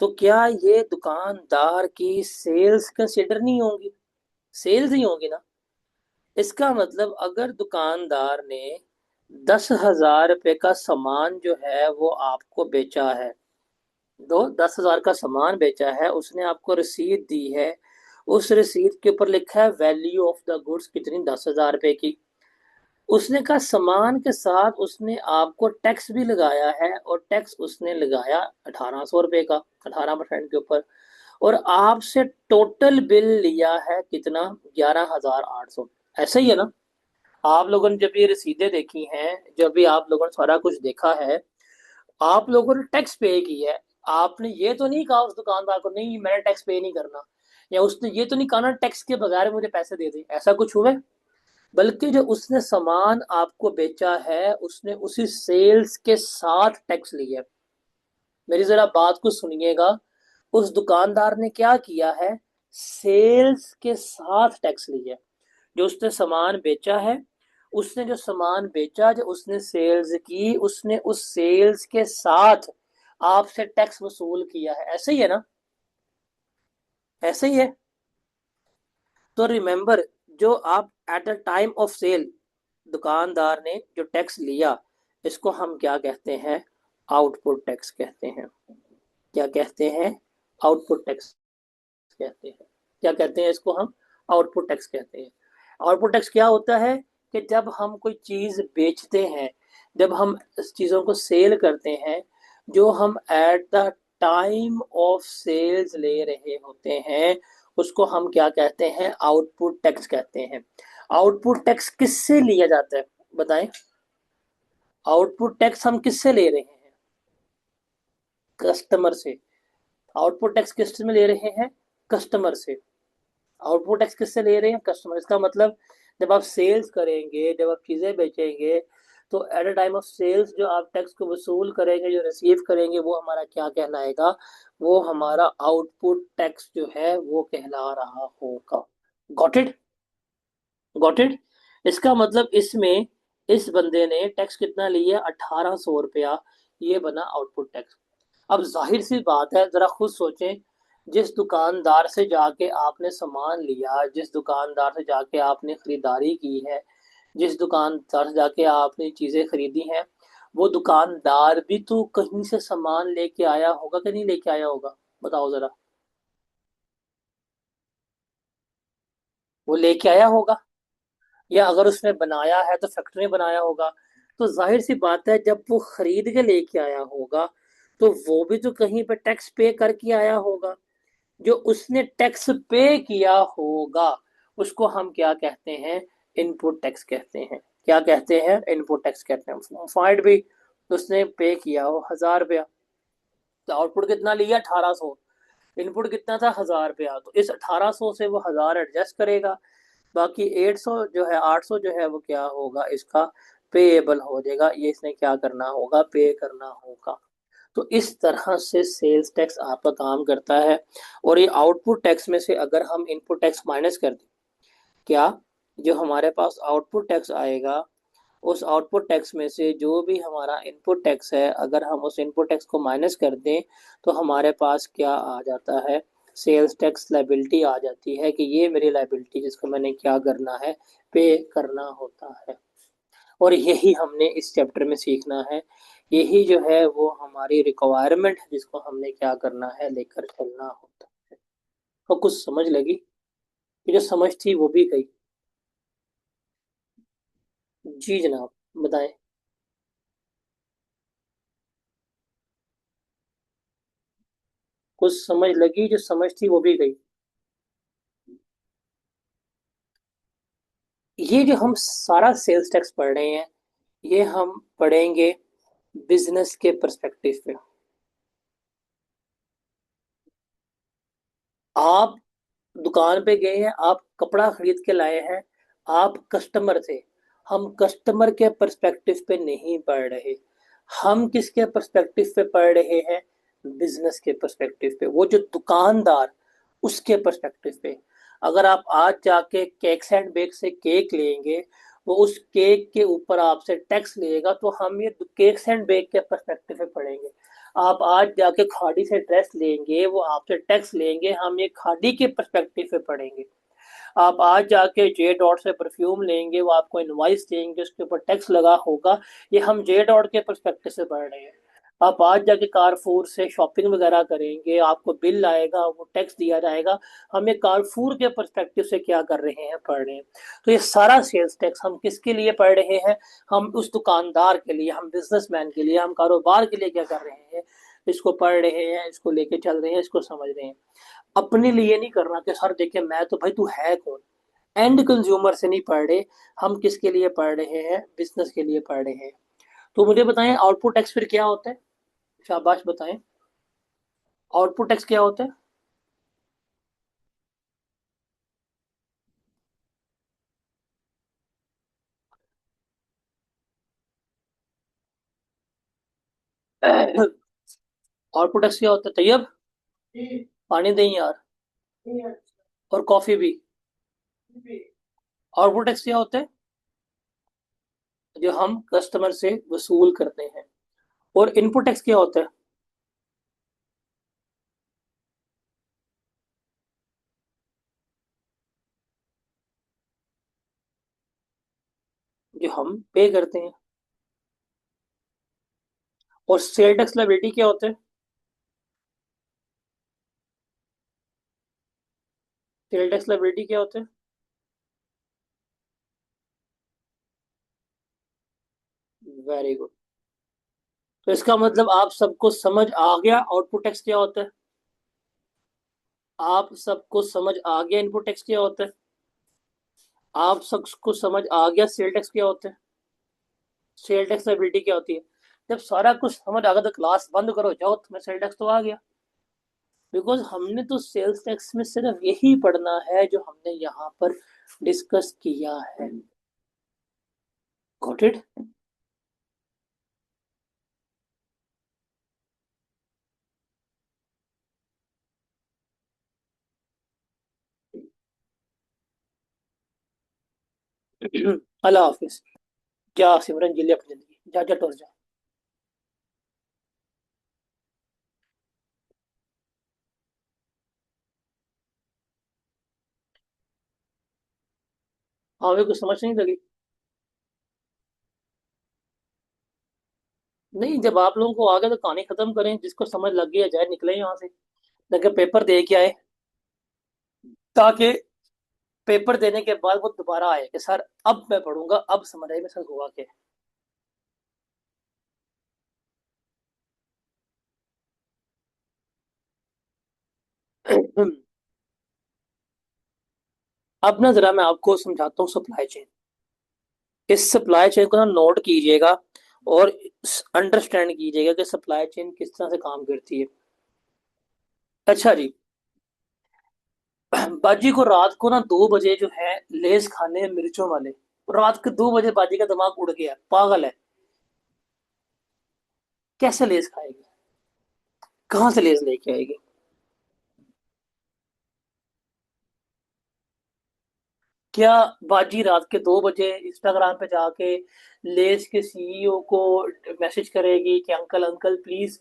तो क्या ये दुकानदार की सेल्स कंसिडर नहीं होंगी? सेल्स ही होंगी ना। इसका मतलब अगर दुकानदार ने 10,000 रुपये का सामान जो है वो आपको बेचा है, दो 10,000 का सामान बेचा है, उसने आपको रसीद दी है। उस रसीद के ऊपर लिखा है वैल्यू ऑफ द गुड्स कितनी, 10,000 रुपये की। उसने कहा सामान के साथ उसने आपको टैक्स भी लगाया है, और टैक्स उसने लगाया 1,800 रुपये का, 18% के ऊपर। और आपसे टोटल बिल लिया है कितना, 11,800। ऐसा ही है ना? आप लोगों ने जब ये रसीदें देखी हैं, जब भी आप लोगों ने सारा कुछ देखा है, आप लोगों ने टैक्स पे की है। आपने ये तो नहीं कहा उस दुकानदार को, नहीं मैंने टैक्स पे नहीं करना, या उसने ये तो नहीं कहा ना टैक्स के बगैर मुझे पैसे दे दे, ऐसा कुछ हुआ है? बल्कि जो उसने सामान आपको बेचा है, उसने उसी सेल्स के साथ टैक्स लिया है। मेरी जरा बात को सुनिएगा। उस दुकानदार ने क्या किया है, सेल्स के साथ टैक्स लिया है। जो उसने सामान बेचा है, उसने जो सामान बेचा, जो उसने सेल्स की, उसने उस सेल्स के साथ आपसे टैक्स वसूल किया है। ऐसे ही है ना? ऐसे ही है। तो रिमेंबर, जो आप at the time of sale दुकानदार ने जो टैक्स लिया, इसको हम क्या कहते हैं? आउटपुट टैक्स कहते हैं। क्या कहते हैं? आउटपुट टैक्स कहते हैं। क्या कहते हैं इसको हम? आउटपुट टैक्स कहते हैं। आउटपुट टैक्स क्या होता है कि जब हम कोई चीज बेचते हैं, जब हम इस चीजों को सेल करते हैं, जो हम at the time of sales ले रहे होते हैं, उसको हम क्या कहते हैं? आउटपुट टैक्स कहते हैं। आउटपुट टैक्स किससे लिया जाता है, बताएं? आउटपुट टैक्स हम किससे ले रहे हैं? कस्टमर से। आउटपुट टैक्स किस में ले रहे हैं? कस्टमर से। आउटपुट टैक्स किससे ले रहे हैं? कस्टमर। इसका मतलब जब आप सेल्स करेंगे, जब आप चीजें बेचेंगे, तो at a time of sales जो आप टैक्स को वसूल करेंगे, जो रिसीव करेंगे, वो हमारा क्या कहलाएगा? वो हमारा आउटपुट टैक्स जो है वो कहला रहा होगा। Got it? Got it? इसका मतलब इसमें इस बंदे ने टैक्स कितना लिया? 1,800 रुपया। ये बना आउटपुट टैक्स। अब जाहिर सी बात है, जरा खुद सोचें, जिस दुकानदार से जाके आपने सामान लिया, जिस दुकानदार से जाके आपने खरीदारी की है, जिस दुकानदार से जाके आपने चीजें खरीदी हैं, वो दुकानदार भी तो कहीं से सामान लेके आया होगा कि नहीं लेके आया होगा? बताओ जरा। वो लेके आया होगा, या अगर उसने बनाया है तो फैक्ट्री में बनाया होगा। तो जाहिर सी बात है, जब वो खरीद के लेके आया होगा तो वो भी तो कहीं पे टैक्स पे करके आया होगा। जो उसने टैक्स पे किया होगा उसको हम क्या कहते हैं? इनपुट टैक्स कहते हैं। क्या कहते हैं? इनपुट टैक्स कहते हैं। फाइंड भी, उसने पे किया हो 1,000 रुपया, तो आउटपुट कितना लिया? 1,800। इनपुट कितना था? 1,000 रुपया। तो इस 1,800 से वो 1,000 एडजस्ट करेगा, बाकी 800 जो है, 800 जो है वो क्या होगा इसका? पेएबल हो जाएगा। ये इसने क्या करना होगा? पे करना होगा। तो इस तरह से सेल्स टैक्स आपका काम करता है। और ये आउटपुट टैक्स में से अगर हम इनपुट टैक्स माइनस कर दें, क्या, जो हमारे पास आउटपुट टैक्स आएगा, उस आउटपुट टैक्स में से जो भी हमारा इनपुट टैक्स है, अगर हम उस इनपुट टैक्स को माइनस कर दें तो हमारे पास क्या आ जाता है? सेल्स टैक्स लाइबिलिटी आ जाती है कि ये मेरी लाइबिलिटी जिसको मैंने क्या करना है? पे करना होता है। और यही हमने इस चैप्टर में सीखना है। यही जो है वो हमारी रिक्वायरमेंट है जिसको हमने क्या करना है? लेकर चलना होता है। तो कुछ समझ लगी? कि जो समझ थी वो भी गई। जी जनाब, बताएं। कुछ समझ लगी? जो समझ थी वो भी गई। ये जो हम सारा सेल्स टैक्स पढ़ रहे हैं, ये हम पढ़ेंगे बिजनेस के पर्सपेक्टिव पे। आप दुकान पे गए हैं, आप कपड़ा खरीद के लाए हैं, आप कस्टमर थे। हम कस्टमर के पर्सपेक्टिव पे नहीं पढ़ रहे। हम किसके पर्सपेक्टिव पे पढ़ रहे हैं? बिजनेस के पर्सपेक्टिव पे, वो जो दुकानदार, उसके पर्सपेक्टिव पे। अगर आप आज जाके केक्स एंड बेक से केक लेंगे, वो उस केक के ऊपर आपसे टैक्स लेगा, तो हम ये केक्स एंड बेक के पर्सपेक्टिव पे पढ़ेंगे। आप आज जाके खादी से ड्रेस लेंगे, वो आपसे टैक्स लेंगे, हम ये खादी के पर्सपेक्टिव पे पढ़ेंगे। आप आज जाके जे डॉट से परफ्यूम लेंगे, वो आपको इनवाइस देंगे, उसके ऊपर टैक्स लगा होगा। ये हम जे डॉट के पर्सपेक्टिव से पढ़ रहे हैं। आप आज जाके कारफूर से शॉपिंग वगैरह करेंगे, आपको बिल आएगा, वो टैक्स दिया जाएगा। हम ये कारफूर के पर्सपेक्टिव से क्या कर रहे हैं? पढ़ रहे हैं। तो ये सारा सेल्स टैक्स हम किसके लिए पढ़ रहे हैं? हम उस दुकानदार के लिए, हम बिजनेसमैन के लिए, हम कारोबार के लिए क्या कर रहे हैं? इसको पढ़ रहे हैं, इसको लेके चल रहे हैं, इसको समझ रहे हैं। अपने लिए नहीं करना कि सर देखे मैं तो, भाई तू है कौन? एंड कंज्यूमर से नहीं पढ़ रहे। हम किसके लिए पढ़ रहे हैं? बिजनेस के लिए पढ़ रहे हैं। तो मुझे बताएं, आउटपुट टैक्स फिर क्या होता है? शाबाश, बताएं। आउटपुट टैक्स क्या होता है? आउटपुट टैक्स क्या होता है तैयब? पानी दें यार। और कॉफी भी। आउटपुट टैक्स क्या होता है? जो हम कस्टमर से वसूल करते हैं। और इनपुट टैक्स क्या होता है? जो हम पे करते हैं। और सेल टैक्स लायबिलिटी क्या होता है? सेल टैक्स लायबिलिटी क्या होता है? Very good. तो इसका मतलब आप सबको समझ आ गया आउटपुट टैक्स क्या होता है? आप सबको समझ आ गया इनपुट टैक्स क्या होता है? आप सबको समझ आ गया सेल टैक्स क्या होता है? सेल टैक्स लायबिलिटी क्या होती है? जब सारा कुछ समझ आ गया तो क्लास बंद करो, जाओ, तुम्हें सेल टैक्स तो आ गया। बिकॉज हमने तो सेल्स टैक्स में सिर्फ यही पढ़ना है जो हमने यहाँ पर डिस्कस किया है। Got it? अल्लाह हाफिज। जा सिमरन, जी ले अपनी जिंदगी, जा जा टोर जा। हाँ, मेरे को समझ नहीं लगी। नहीं, जब आप लोगों को आ गया तो कहानी खत्म करें, जिसको समझ लग गया जाए निकले यहाँ से, लगे पेपर दे के आए, ताकि पेपर देने के बाद वो दोबारा आए कि सर अब मैं पढ़ूंगा, अब समझ आई मैं सर हुआ क्या है। अब ना जरा मैं आपको समझाता हूँ सप्लाई चेन। इस सप्लाई चेन को ना नोट कीजिएगा और अंडरस्टैंड कीजिएगा कि सप्लाई चेन किस तरह से काम करती है। अच्छा जी। बाजी को रात को ना 2 बजे जो है लेस खाने हैं मिर्चों वाले। रात के 2 बजे बाजी का दिमाग उड़ गया, पागल है। कैसे लेस खाएगी? कहाँ से लेस लेके आएगी? क्या बाजी रात के 2 बजे इंस्टाग्राम पे जाके लेस के सीईओ को मैसेज करेगी कि अंकल अंकल प्लीज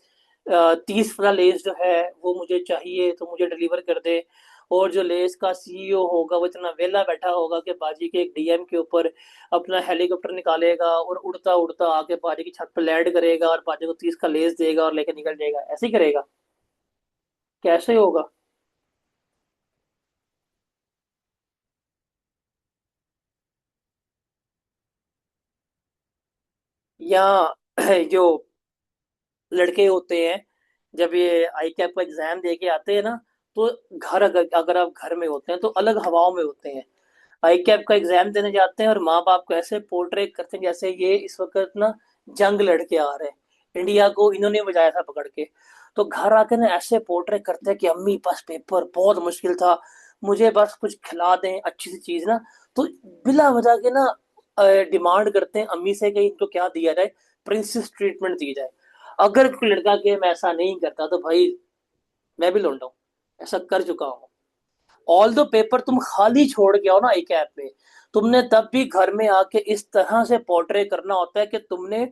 30 वाला लेस जो है वो मुझे चाहिए, तो मुझे डिलीवर कर दे। और जो लेस का सीईओ होगा वो इतना वेला बैठा होगा कि बाजी के एक डीएम के ऊपर अपना हेलीकॉप्टर निकालेगा और उड़ता उड़ता आके बाजी की छत पर लैंड करेगा और बाजी को 30 का लेस देगा और लेके निकल जाएगा? ऐसे ही करेगा? कैसे होगा? या जो लड़के होते हैं, जब ये आई कैप का एग्जाम दे के आते हैं ना, तो घर अगर अगर आप घर में होते हैं तो अलग हवाओं में होते हैं। आई कैप का एग्जाम देने जाते हैं और माँ बाप को ऐसे पोर्ट्रेट करते हैं जैसे ये इस वक्त ना जंग लड़के आ रहे हैं, इंडिया को इन्होंने बजाया था पकड़ के। तो घर आके ना ऐसे पोर्ट्रेट करते हैं कि अम्मी बस पेपर बहुत मुश्किल था, मुझे बस कुछ खिला दें अच्छी सी चीज ना। तो बिला वजह के ना डिमांड करते हैं अम्मी से कि इनको क्या दिया जाए, प्रिंसेस ट्रीटमेंट दी जाए। अगर कोई लड़का के मैं ऐसा नहीं करता तो भाई मैं भी लौंडा हूँ, ऐसा कर चुका हूँ। ऑल दो पेपर तुम खाली छोड़ के आओ ना एक ऐप में, तुमने तब भी घर में आके इस तरह से पोर्ट्रे करना होता है कि तुमने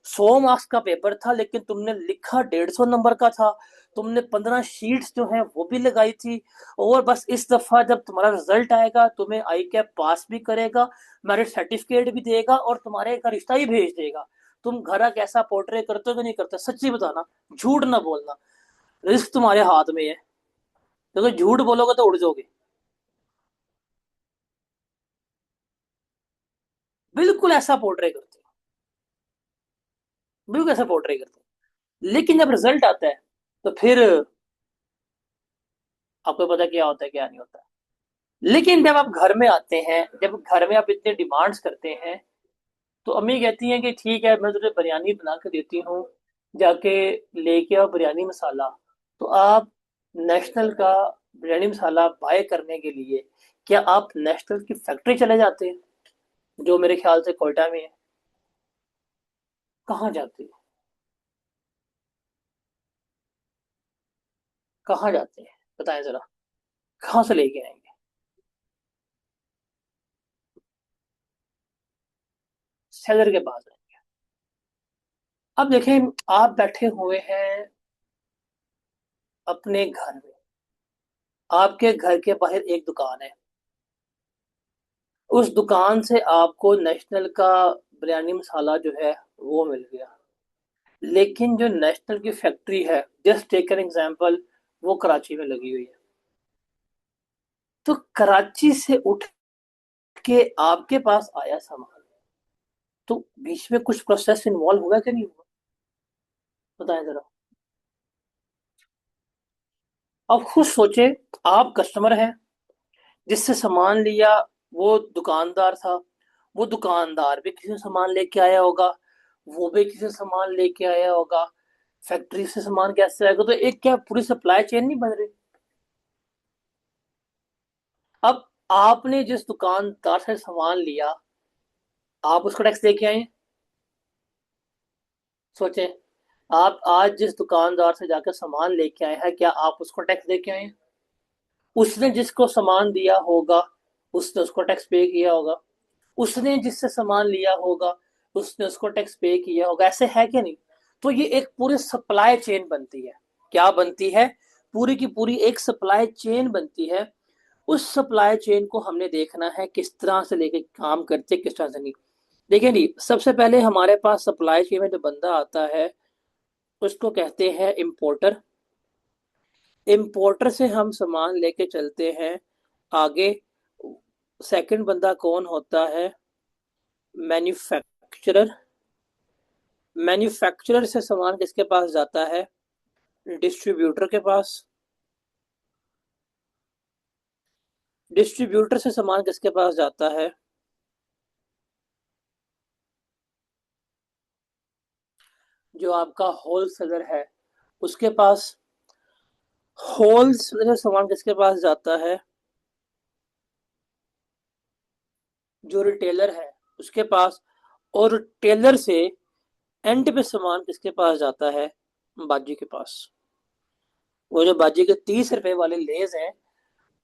100 मार्क्स का पेपर था लेकिन तुमने लिखा 150 नंबर का था। तुमने 15 शीट्स जो है वो भी लगाई थी। और बस इस दफा जब तुम्हारा रिजल्ट आएगा तुम्हें आई कैप पास भी करेगा, मेरिट सर्टिफिकेट भी देगा और तुम्हारे का रिश्ता ही भेज देगा। तुम घर का कैसा पोर्ट्रे करते हो कि नहीं करते, सच्ची बताना, झूठ ना बोलना। रिस्क तुम्हारे हाथ में है, क्योंकि झूठ बोलोगे तो उड़ जाओगे। बिल्कुल ऐसा पोर्ट्रे करते हो, बिल्कुल ऐसा पोर्ट्रे करते हो, लेकिन जब रिजल्ट आता है तो फिर आपको पता क्या होता है क्या नहीं होता। लेकिन जब आप घर में आते हैं, जब घर में आप इतने डिमांड्स करते हैं, तो अम्मी कहती हैं कि ठीक है मैं तुझे बिरयानी बना के देती हूँ, जाके लेके आओ बिरयानी मसाला। तो आप नेशनल का बिरयानी मसाला बाय करने के लिए क्या आप नेशनल की फैक्ट्री चले जाते हैं, जो मेरे ख्याल से कोयटा में है? कहाँ जाते हैं? कहाँ जाते हैं बताएं जरा, कहाँ से लेके आएंगे? सेलर के पास है। अब देखें, आप बैठे हुए हैं अपने घर में, आपके घर के बाहर एक दुकान है, उस दुकान से आपको नेशनल का बिरयानी मसाला जो है वो मिल गया। लेकिन जो नेशनल की फैक्ट्री है, जस्ट टेक एन एग्जांपल, वो कराची में लगी हुई है। तो कराची से उठ के आपके पास आया सामान, तो बीच में कुछ प्रोसेस इन्वॉल्व होगा कि नहीं हुआ? बताएं जरा। अब खुद सोचे, आप कस्टमर हैं, जिससे सामान लिया वो दुकानदार था, वो दुकानदार भी किसी से सामान लेके आया होगा, वो भी किसी से सामान लेके आया होगा, फैक्ट्री से सामान कैसे आएगा? तो एक क्या पूरी सप्लाई चेन नहीं बन रही? अब आपने जिस दुकानदार से सामान लिया, आप उसको टैक्स दे के आए हैं? सोचें, आप आज जिस दुकानदार से जाकर सामान लेके आए हैं, क्या आप उसको टैक्स दे के आए हैं? उसने जिसको सामान दिया होगा उसने उसको टैक्स पे किया होगा, उसने जिससे सामान लिया होगा उसने उसको टैक्स पे किया होगा, ऐसे है कि नहीं? तो ये एक पूरी सप्लाई चेन बनती है। क्या बनती है? पूरी की पूरी एक सप्लाई चेन बनती है। उस सप्लाई चेन को हमने देखना है किस तरह से लेके काम करते हैं, किस तरह से नहीं। देखिए नहीं, सबसे पहले हमारे पास सप्लाई चेन में जो बंदा आता है उसको कहते हैं इम्पोर्टर। इम्पोर्टर से हम सामान लेके चलते हैं आगे। सेकंड बंदा कौन होता है? मैन्युफैक्चरर। मैन्युफैक्चरर से सामान किसके पास जाता है? डिस्ट्रीब्यूटर के पास। डिस्ट्रीब्यूटर से सामान किसके पास जाता है? जो आपका होलसेलर है उसके पास। होलसेलर से सामान किसके पास जाता है? जो रिटेलर है उसके पास। और टेलर से एंड पे सामान किसके पास जाता है? बाजी के पास। वो जो बाजी के 30 रुपए वाले लेज हैं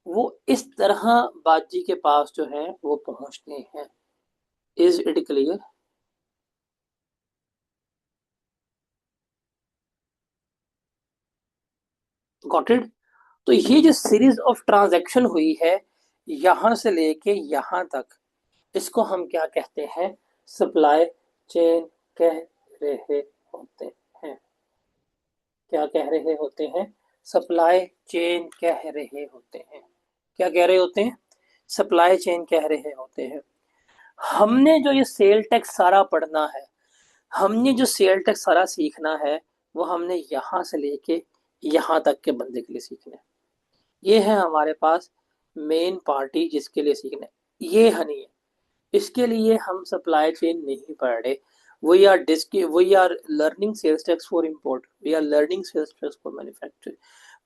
वो इस तरह बाजी के पास जो है वो पहुंचते हैं। Is it clear? Got it? तो ये जो सीरीज ऑफ ट्रांजैक्शन हुई है यहां से लेके यहां तक, इसको हम क्या कहते हैं? सप्लाई चेन कह रहे होते हैं। क्या कह रहे होते हैं? सप्लाई चेन कह रहे होते हैं। क्या कह रहे होते हैं? सप्लाई चेन कह रहे होते हैं। हमने जो ये सेल टैक्स सारा पढ़ना है, हमने जो सेल टैक्स सारा सीखना है, वो हमने यहां से लेके यहां तक के बंदे के लिए सीखना है। ये है हमारे पास मेन पार्टी जिसके लिए सीखना है। ये हनी है। इसके लिए हम सप्लाई चेन नहीं पढ़ रहे। We are learning sales tax for import, we are learning sales tax for manufacturing,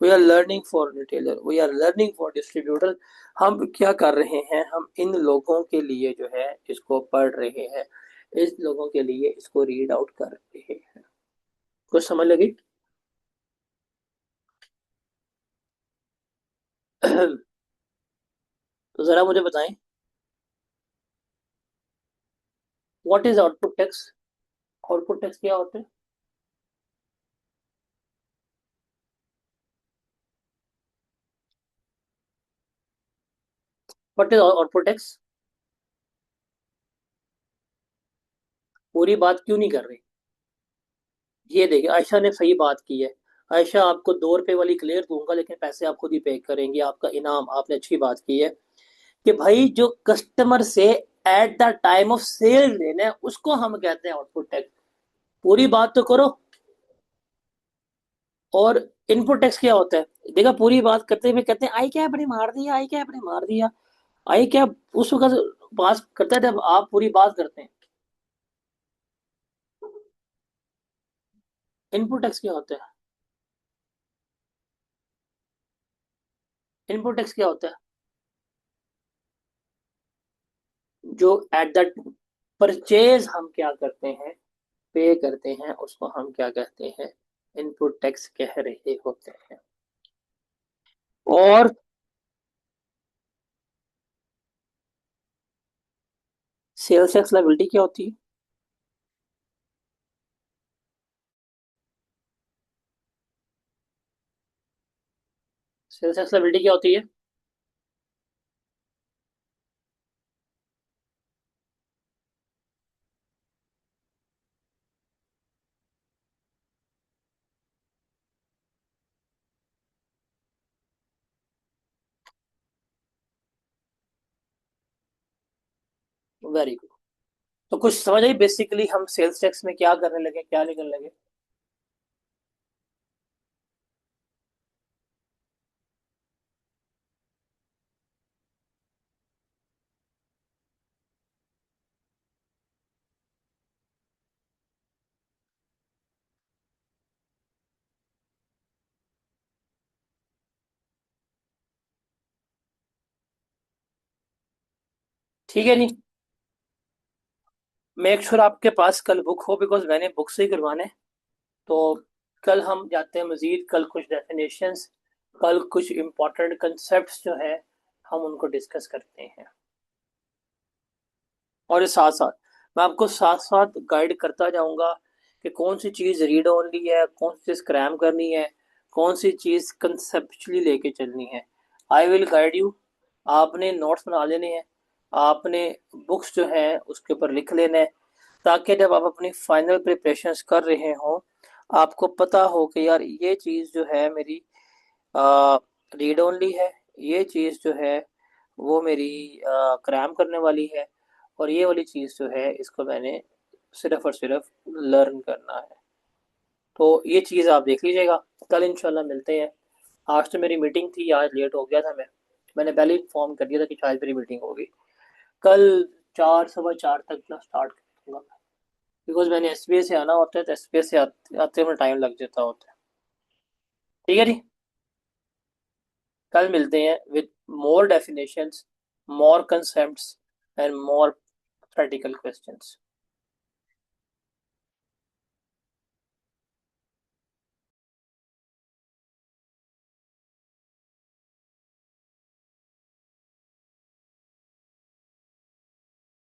we are learning for retailer, we are learning for distributor. हम क्या कर रहे हैं? हम इन लोगों के लिए जो है इसको पढ़ रहे हैं, इस लोगों के लिए इसको रीड आउट कर रहे हैं। कुछ समझ लगी? तो जरा मुझे बताएं, what is output tax? Output tax क्या होता है? What is output tax? पूरी बात क्यों नहीं कर रही? ये देखिए, आयशा ने सही बात की है। आयशा, आपको 2 रुपए वाली क्लियर दूंगा लेकिन पैसे आप खुद ही पे करेंगे, आपका इनाम। आपने अच्छी बात की है कि भाई जो कस्टमर से at the time of sale लेना है उसको हम कहते हैं आउटपुट टैक्स। पूरी बात तो करो। और इनपुट टैक्स क्या होता है? देखा, पूरी बात करते हुए कहते हैं आई क्या बड़ी मार दिया, आई क्या बड़ी मार दिया। आई क्या उस वक्त बात करता है जब आप पूरी बात करते हैं। इनपुट टैक्स क्या होता है? इनपुट टैक्स क्या होता है? जो एट द परचेज हम क्या करते हैं, पे करते हैं, उसको हम क्या कहते हैं? इनपुट टैक्स कह रहे होते हैं। और सेल्स टैक्स लायबिलिटी क्या होती है? सेल्स टैक्स लायबिलिटी क्या होती है? Very good. तो कुछ समझ आई बेसिकली हम सेल्स टैक्स में क्या करने लगे, क्या नहीं करने लगे? ठीक है नहीं? मेक श्योर आपके पास कल बुक हो, बिकॉज मैंने बुक से ही करवाने हैं। तो कल हम जाते हैं मजीद, कल कुछ डेफिनेशंस, कल कुछ इंपॉर्टेंट कंसेप्ट्स जो है हम उनको डिस्कस करते हैं। और इस साथ साथ मैं आपको साथ साथ गाइड करता जाऊंगा कि कौन सी चीज़ रीड ओनली है, कौन सी चीज़ क्रैम करनी है, कौन सी चीज़ कंसेप्चुअली लेके चलनी है। आई विल गाइड यू आपने नोट्स बना लेने हैं, आपने बुक्स जो हैं उसके ऊपर लिख लेना है, ताकि जब आप अपनी फाइनल प्रिपरेशंस कर रहे हो आपको पता हो कि यार ये चीज़ जो है मेरी रीड ओनली है, ये चीज़ जो है वो मेरी क्रैम करने वाली है, और ये वाली चीज़ जो है इसको मैंने सिर्फ और सिर्फ लर्न करना है। तो ये चीज़ आप देख लीजिएगा। कल इंशाल्लाह मिलते हैं। आज तो मेरी मीटिंग थी, आज लेट हो गया था। मैंने पहले ही इन्फॉर्म कर दिया था कि शायद मेरी मीटिंग होगी। कल 4 सवा 4 तक ना स्टार्ट करूँगा, बिकॉज मैंने एसबीआई से आना होता है, तो एसबीआई से आते आते में टाइम लग जाता होता है। ठीक है जी। कल मिलते हैं with more definitions, more concepts and more practical questions.